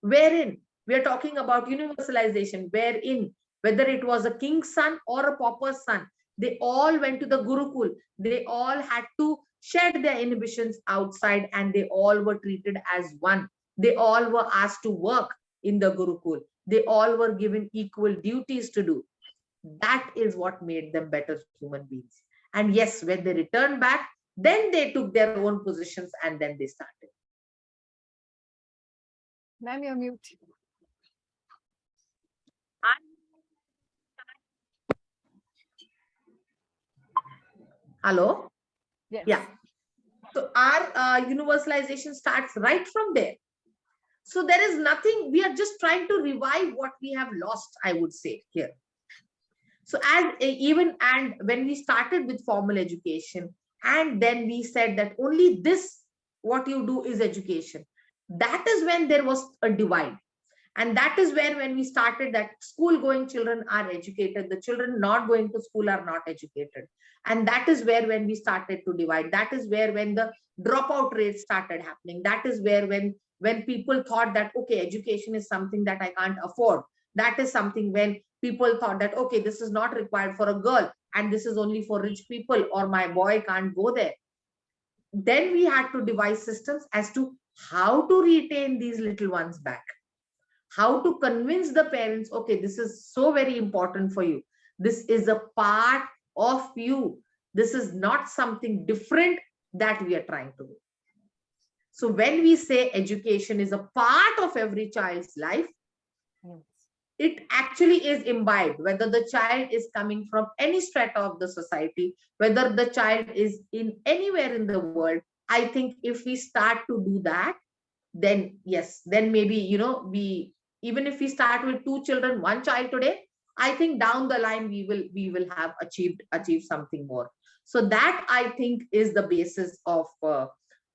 wherein we are talking about universalization, wherein whether it was a king's son or a pauper's son, they all went to the Gurukul. They all had to shed their inhibitions outside, and they all were treated as one. They all were asked to work in the Gurukul. They all were given equal duties to do. That is what made them better human beings. And yes, when they returned back, then they took their own positions and then they started. Ma'am, you're mute. Hello? Yes. Yeah. So our universalization starts right from there. So there is nothing, we are just trying to revive what we have lost, I would say here. So as even, and when we started with formal education, and then we said that only this, what you do is education. That is when there was a divide. And that is where when we started that school going children are educated, the children not going to school are not educated. And that is where when we started to divide, that is where when the dropout rates started happening, that is where when people thought that, okay, education is something that I can't afford. That is something when people thought that, okay, this is not required for a girl and this is only for rich people, or my boy can't go there. Then we had to devise systems as to how to retain these little ones back, how to convince the parents, okay, this is so very important for you. This is a part of you. This is not something different that we are trying to do. So when we say education is a part of every child's life, it actually is imbibed, whether the child is coming from any strata of the society, whether the child is in anywhere in the world. I think if we start to do that, then yes, then maybe, we, even if we start with 2 children, 1 child today, I think down the line we will have achieved something more. So that, I think, is the basis of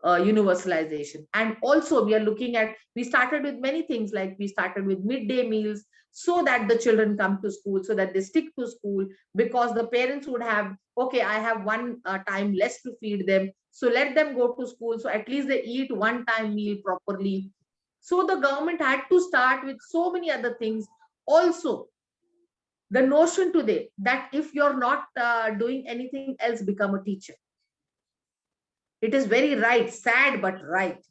universalization. And also we are looking at, we started with many things, like we started with midday meals, so that the children come to school, so that they stick to school, because the parents would have, okay, I have one time less to feed them, so let them go to school, so at least they eat one time meal properly. So the government had to start with so many other things. Also, the notion today that if you're not doing anything else, become a teacher. It is very right, sad but right.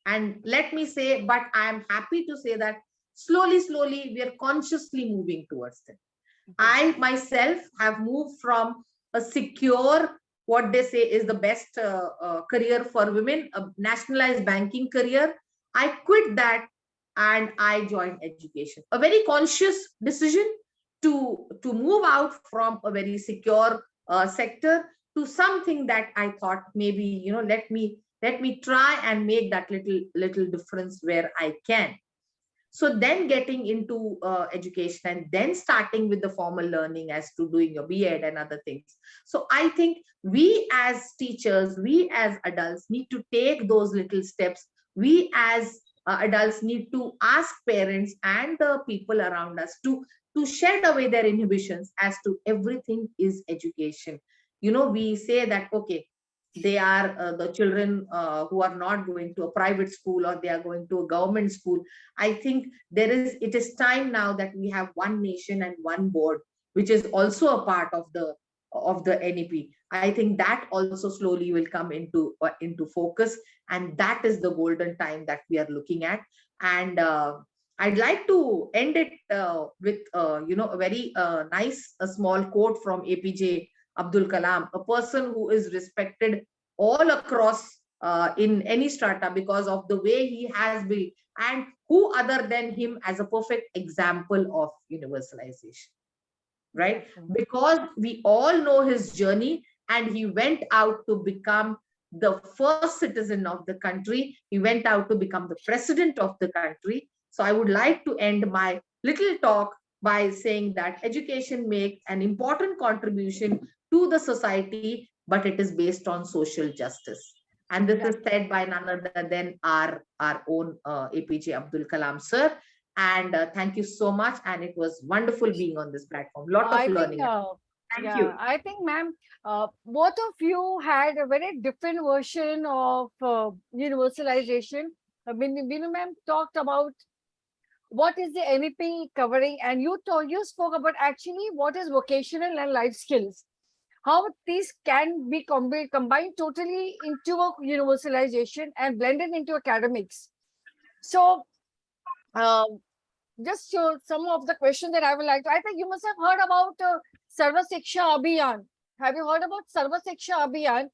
And let me say, but I am happy to say that slowly we are consciously moving towards it. I myself have moved from a secure, what they say is the best career for women, a nationalized banking career. I quit that and I joined education. A very conscious decision to move out from a very secure sector to something that I thought maybe, let me try and make that little difference where I can. So then getting into education and then starting with the formal learning as to doing your B.Ed and other things. So I think we as teachers, we as adults need to take those little steps. We as adults need to ask parents and the people around us to shed away their inhibitions as to everything is education. We say that, okay, they are the children who are not going to a private school, or they are going to a government school. I think it is time now that we have one nation and one board, which is also a part of the NEP. I think that also slowly will come into focus, and that is the golden time that we are looking at. And I'd like to end it with a very nice small quote from APJ Abdul Kalam, a person who is respected all across in any strata because of the way he has built, and who other than him as a perfect example of universalization, right? Because we all know his journey, and he went out to become the first citizen of the country. He went out to become the president of the country. So I would like to end my little talk by saying that education makes an important contribution to the society, but it is based on social justice. And this is said by none other than our own APJ Abdul Kalam sir. And thank you so much. And it was wonderful being on this platform. Lot of I think, learning. Thank yeah, you. I think, ma'am, both of you had a very different version of universalization. Binu ma'am talked about what is the NEP covering, and you spoke about actually what is vocational and life skills. How these can be combined totally into a universalization and blended into academics. So, um, just some of the questions that I would like to, I think you must have heard about Sarva Shiksha Abhiyan. Have you heard about Sarva Shiksha Abhiyan?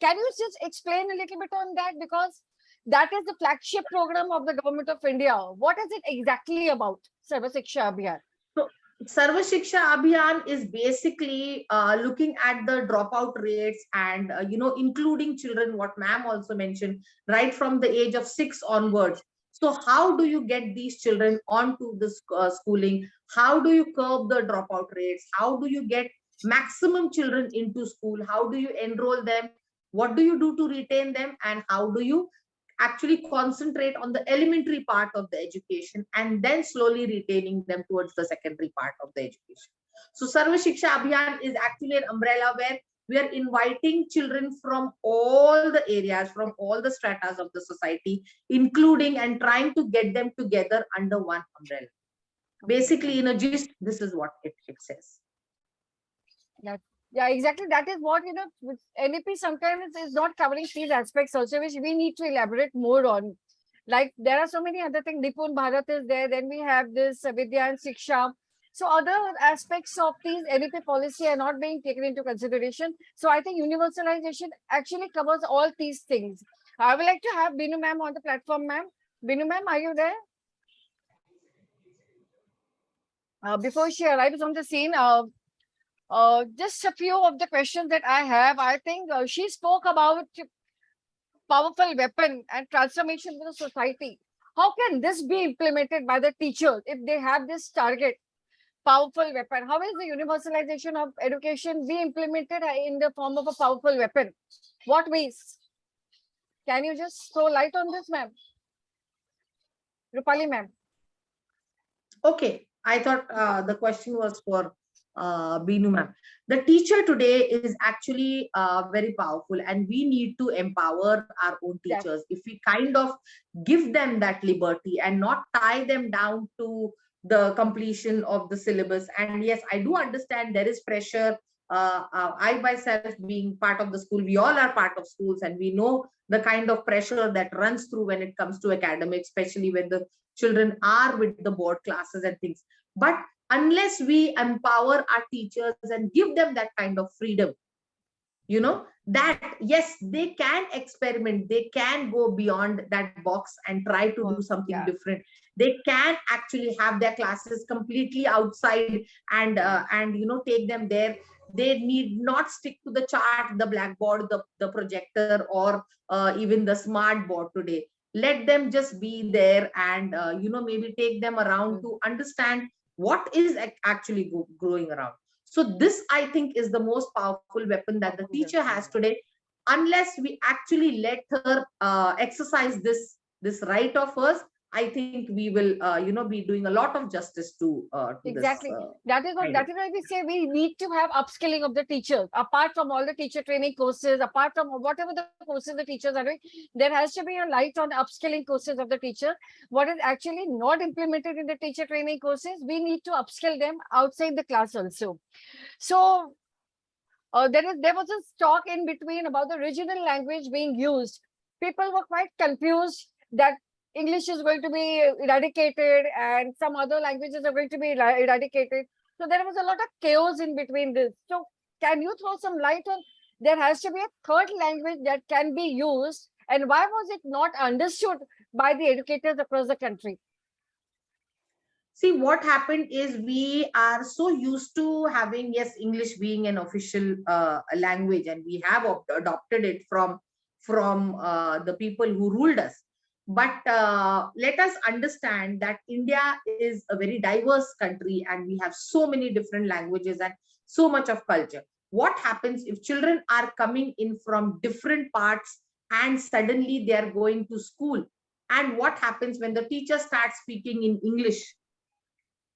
Can you just explain a little bit on that? Because that is the flagship program of the government of India. What is it exactly about, Sarva Shiksha Abhiyan? So, Sarva Shiksha Abhiyan is basically looking at the dropout rates and, including children, what ma'am also mentioned, right from the age of 6 onwards. So how do you get these children onto this schooling? How do you curb the dropout rates? How do you get maximum children into school? How do you enroll them? What do you do to retain them? And how do you actually concentrate on the elementary part of the education and then slowly retaining them towards the secondary part of the education? So Sarva Shiksha Abhiyan is actually an umbrella where we are inviting children from all the areas, from all the stratas of the society, including and trying to get them together under one umbrella. Basically, in a gist, this is what it says. Yeah, exactly. That is what, with NEP sometimes is not covering these aspects also, which we need to elaborate more on. Like there are so many other things. Nipun Bharat is there. Then we have this Vidya and Shiksha. So other aspects of these NEP policy are not being taken into consideration. So I think universalization actually covers all these things. I would like to have Binu ma'am on the platform, ma'am. Binu ma'am, are you there? Before she arrives on the scene, just a few of the questions that I have. I think she spoke about powerful weapon and transformation of the society. How can this be implemented by the teachers if they have this target, powerful weapon? How is the universalization of education be implemented in the form of a powerful weapon? What ways? Can you just throw light on this, ma'am? Rupali, ma'am. Okay, I thought the question was for Binu ma'am. The teacher today is actually very powerful, and we need to empower our own teachers. If we kind of give them that liberty and not tie them down to the completion of the syllabus. And yes, I do understand there is pressure. I myself being part of the school, we all are part of schools, and we know the kind of pressure that runs through when it comes to academics, especially when the children are with the board classes and things. But unless we empower our teachers and give them that kind of freedom, that yes, they can experiment, they can go beyond that box and try to do something different. They can actually have their classes completely outside and take them there. They need not stick to the chart, the blackboard, the projector, or even the smart board today. Let them just be there and maybe take them around to understand what is actually growing around. So this, I think, is the most powerful weapon that the teacher has today. Unless we actually let her exercise this right of hers, I think we will be doing a lot of justice to exactly this, that is why we say we need to have upskilling of the teachers. Apart from all the teacher training courses, apart from whatever the courses the teachers are doing, there has to be a light on upskilling courses of the teacher. What is actually not implemented in the teacher training courses, we need to upskill them outside the class also. So there was a talk in between about the regional language being used. People were quite confused that English is going to be eradicated and some other languages are going to be eradicated. So there was a lot of chaos in between this. So can you throw some light on, there has to be a third language that can be used, and why was it not understood by the educators across the country? See, what happened is we are so used to having, yes, English being an official language, and we have adopted it from from the people who ruled us. But let us understand that India is a very diverse country and we have so many different languages and so much of culture. What happens if children are coming in from different parts and suddenly they are going to school? And what happens when the teacher starts speaking in English?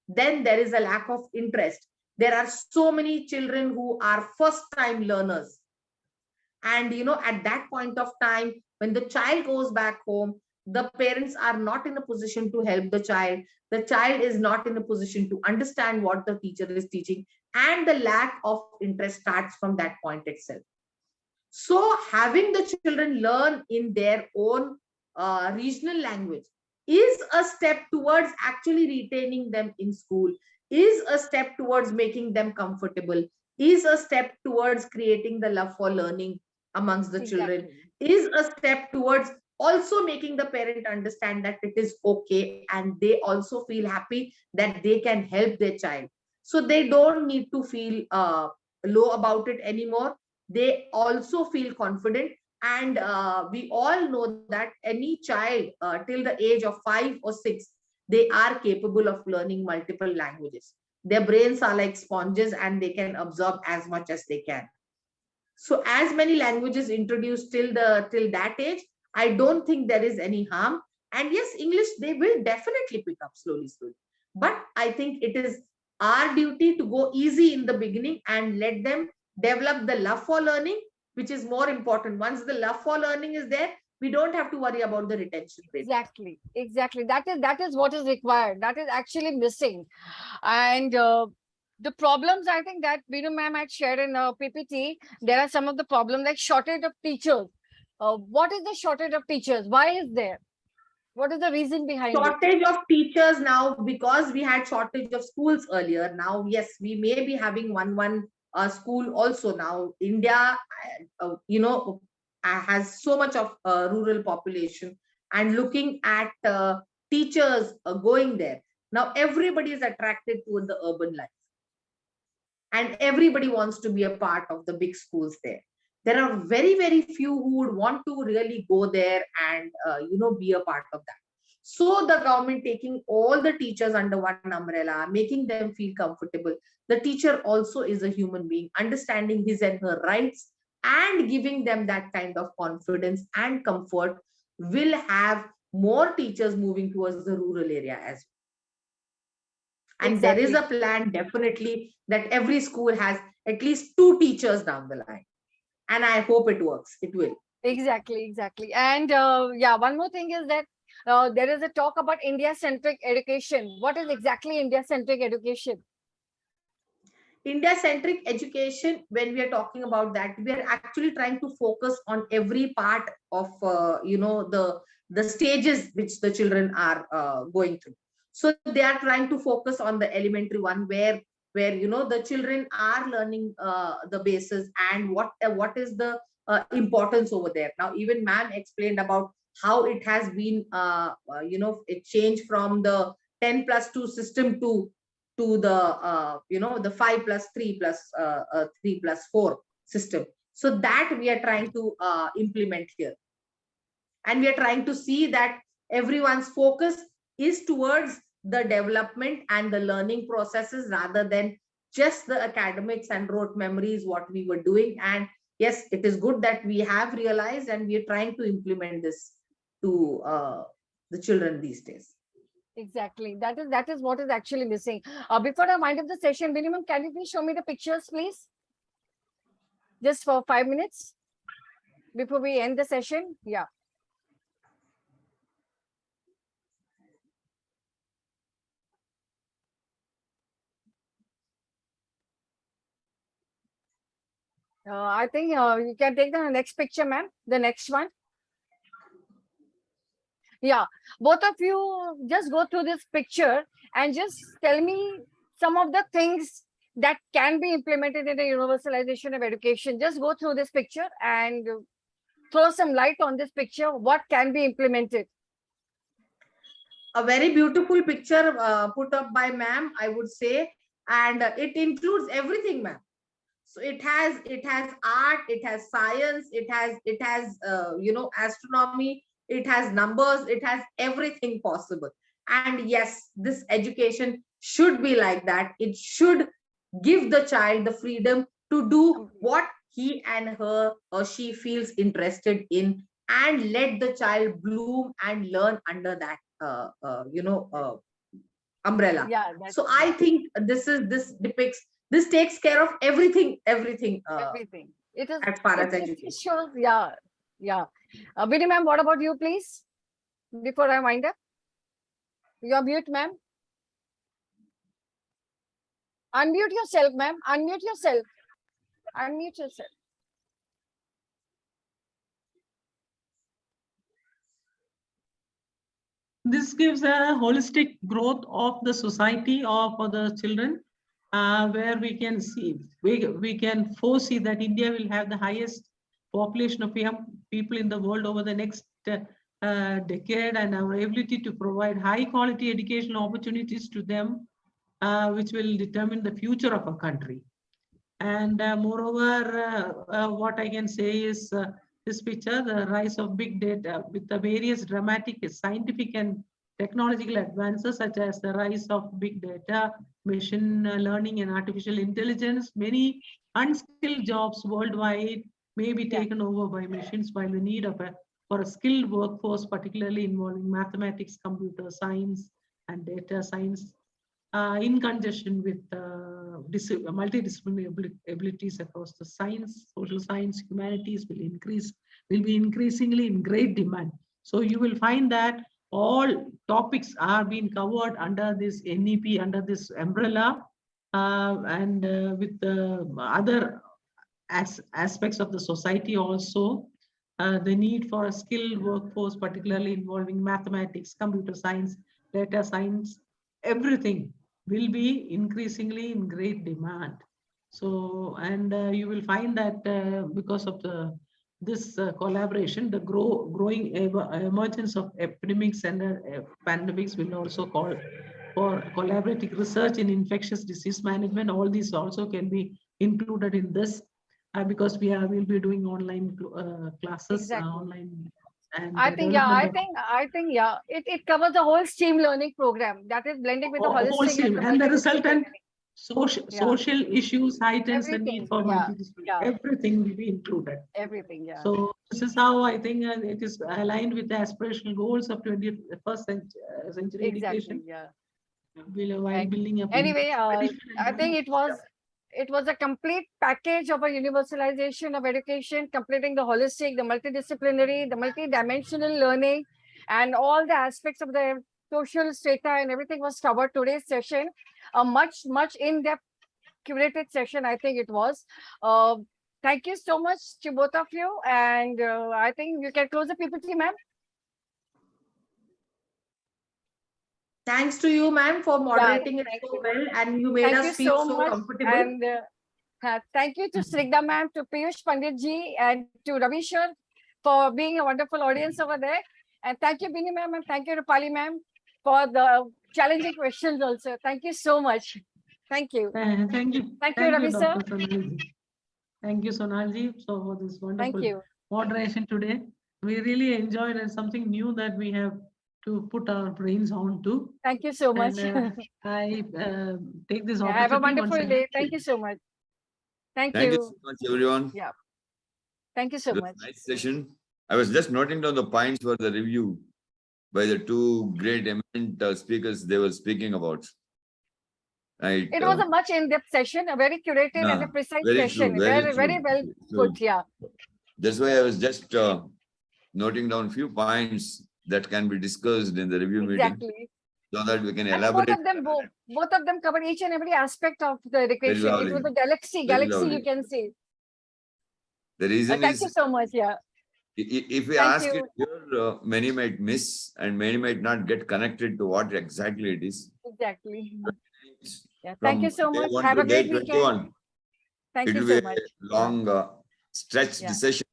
Then there is a lack of interest. There are so many children who are first time learners. And at that point of time, when the child goes back home, the parents are not in a position to help the child. The child is not in a position to understand what the teacher is teaching. And the lack of interest starts from that point itself. So having the children learn in their own regional language is a step towards actually retaining them in school, is a step towards making them comfortable, is a step towards creating the love for learning amongst the children, is a step towards also making the parent understand that it is okay and they also feel happy that they can help their child. So they don't need to feel low about it anymore. They also feel confident. And we all know that any child till the age of 5 or 6, they are capable of learning multiple languages. Their brains are like sponges and they can absorb as much as they can. So as many languages introduced till that age, I don't think there is any harm. And yes, English, they will definitely pick up slowly. But I think it is our duty to go easy in the beginning and let them develop the love for learning, which is more important. Once the love for learning is there, we don't have to worry about the retention rate. Exactly. That is what is required. That is actually missing. And the problems, I think, that Binu ma'am had shared in PPT, there are some of the problems like shortage of teachers. What is the shortage of teachers? Why is there? What is the reason behind it? Shortage of teachers now, because we had shortage of schools earlier. Now, yes, we may be having one school also now. India, has so much of rural population, and looking at teachers going there. Now, everybody is attracted to the urban life. And everybody wants to be a part of the big schools there. There are very, very few who would want to really go there and, be a part of that. So the government taking all the teachers under one umbrella, making them feel comfortable. The teacher also is a human being, understanding his and her rights and giving them that kind of confidence and comfort will have more teachers moving towards the rural area as well. And there is a plan definitely that every school has at least 2 teachers down the line. And I hope it works. It will. Exactly. And one more thing is that there is a talk about India-centric education. What is exactly India-centric education? India-centric education, when we are talking about that, we are actually trying to focus on every part of, the stages which the children are going through. So they are trying to focus on the elementary one where the children are learning the basis and what is the importance over there. Now, even ma'am explained about how it has been, it changed from the 10+2 system to the 5+3+3+4 system. So that we are trying to implement here. And we are trying to see that everyone's focus is towards the development and the learning processes rather than just the academics and rote memories, what we were doing. And yes, it is good that we have realized and we are trying to implement this to the children these days. Exactly. That is what is actually missing. Before I wind up the session, Minimum, can you please show me the pictures, please? Just for 5 minutes before we end the session. Yeah. I think you can take the next picture, ma'am. The next one. Yeah, both of you just go through this picture and just tell me some of the things that can be implemented in the universalization of education. Just go through this picture and throw some light on this picture. What can be implemented? A very beautiful picture put up by ma'am, I would say, and it includes everything, ma'am. So it has art, it has science, it has astronomy, it has numbers, it has everything possible. And yes, this education should be like that. It should give the child the freedom to do what he and her or she feels interested in, and let the child bloom and learn under that umbrella. Yeah, that's So I think this takes care of everything everything. It is, as far as it education. shows, yeah, yeah. Vinny ma'am, what about you, please? Before I wind up, you're mute, ma'am. Unmute yourself, ma'am. Unmute yourself. Unmute yourself. This gives a holistic growth of the society or for the children, where we can see, we can foresee that India will have the highest population of young people in the world over the next decade, and our ability to provide high quality educational opportunities to them, which will determine the future of our country. And moreover, what I can say is this picture, the rise of big data with the various dramatic scientific and technological advances, such as the rise of big data, machine learning and artificial intelligence. Many unskilled jobs worldwide may be taken over by machines, while the need for a skilled workforce, particularly involving mathematics, computer science, and data science, in conjunction with multidisciplinary abilities across the science, social science, humanities will be increasingly in great demand. So you will find that all topics are being covered under this NEP, under this umbrella, and with the other aspects of the society also. The need for a skilled workforce, particularly involving mathematics, computer science, data science, everything will be increasingly in great demand. So, and you will find that because of this collaboration, the growing emergence of epidemics and pandemics will also call for collaborative research in infectious disease management. All these also can be included in this, because will be doing online classes, Exactly. online. And I think, yeah, it covers the whole STEAM learning program that is blending with the whole holistic stream, and the resultant Yeah. social issues heightens the need Everything, for yeah, multidisciplinary. yeah. Everything will be included. Everything, yeah. So this is how I think it is aligned with the aspirational goals of 21st century Exactly, education. yeah. While building up. Anyway, I think it was a complete package of a universalization of education, completing the holistic, the multidisciplinary, the multidimensional learning, and all the aspects of the social strata and everything was covered today's session. A much in-depth curated session, I think it was. Thank you so much to both of you, and I think you can close the PPT, ma'am. Thanks to you, ma'am, for moderating it so well, and you made us feel so comfortable. And thank you to Srigda ma'am, to Piyush Pandit ji, and to Ravishwar for being a wonderful audience over there. And thank you, Bini ma'am, and thank you to Pali ma'am for the challenging questions also. Thank you so much. Thank you. Thank you. Thank you, Ravi sir. Dr. Sonalji. Thank you, Sonalji, for this wonderful moderation today. We really enjoyed, and something new that we have to put our brains on to. Thank you so much. And, I take this opportunity. Have a wonderful day. Thank you so much. Thank you so much, everyone. Yeah. Thank you so much. Nice session. I was just noting down the points for the review by the two great eminent speakers they were speaking about. Right. It was a much in-depth session, a very curated and a precise session. Very well put. Yeah. That's why I was just noting down a few points that can be discussed in the review meeting, so that we can elaborate. Both of them covered each and every aspect of the education. It was a galaxy, you can see. The reason thank you so much. Yeah. If we ask it here, many might miss and many might not get connected to what exactly it is. Exactly. Yeah. Thank you so much. Have a great weekend. Thank you so much. Long stretched session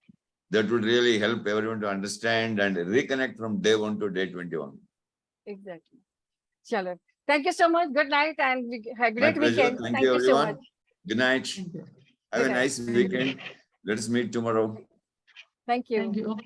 that would really help everyone to understand and reconnect from day 1 to day 21. Exactly. Chalo. Thank you so much. Good night and have a great weekend. Thank you, everyone. Good night. Have a Good night. nice weekend. Let us meet tomorrow. Thank you. Thank you.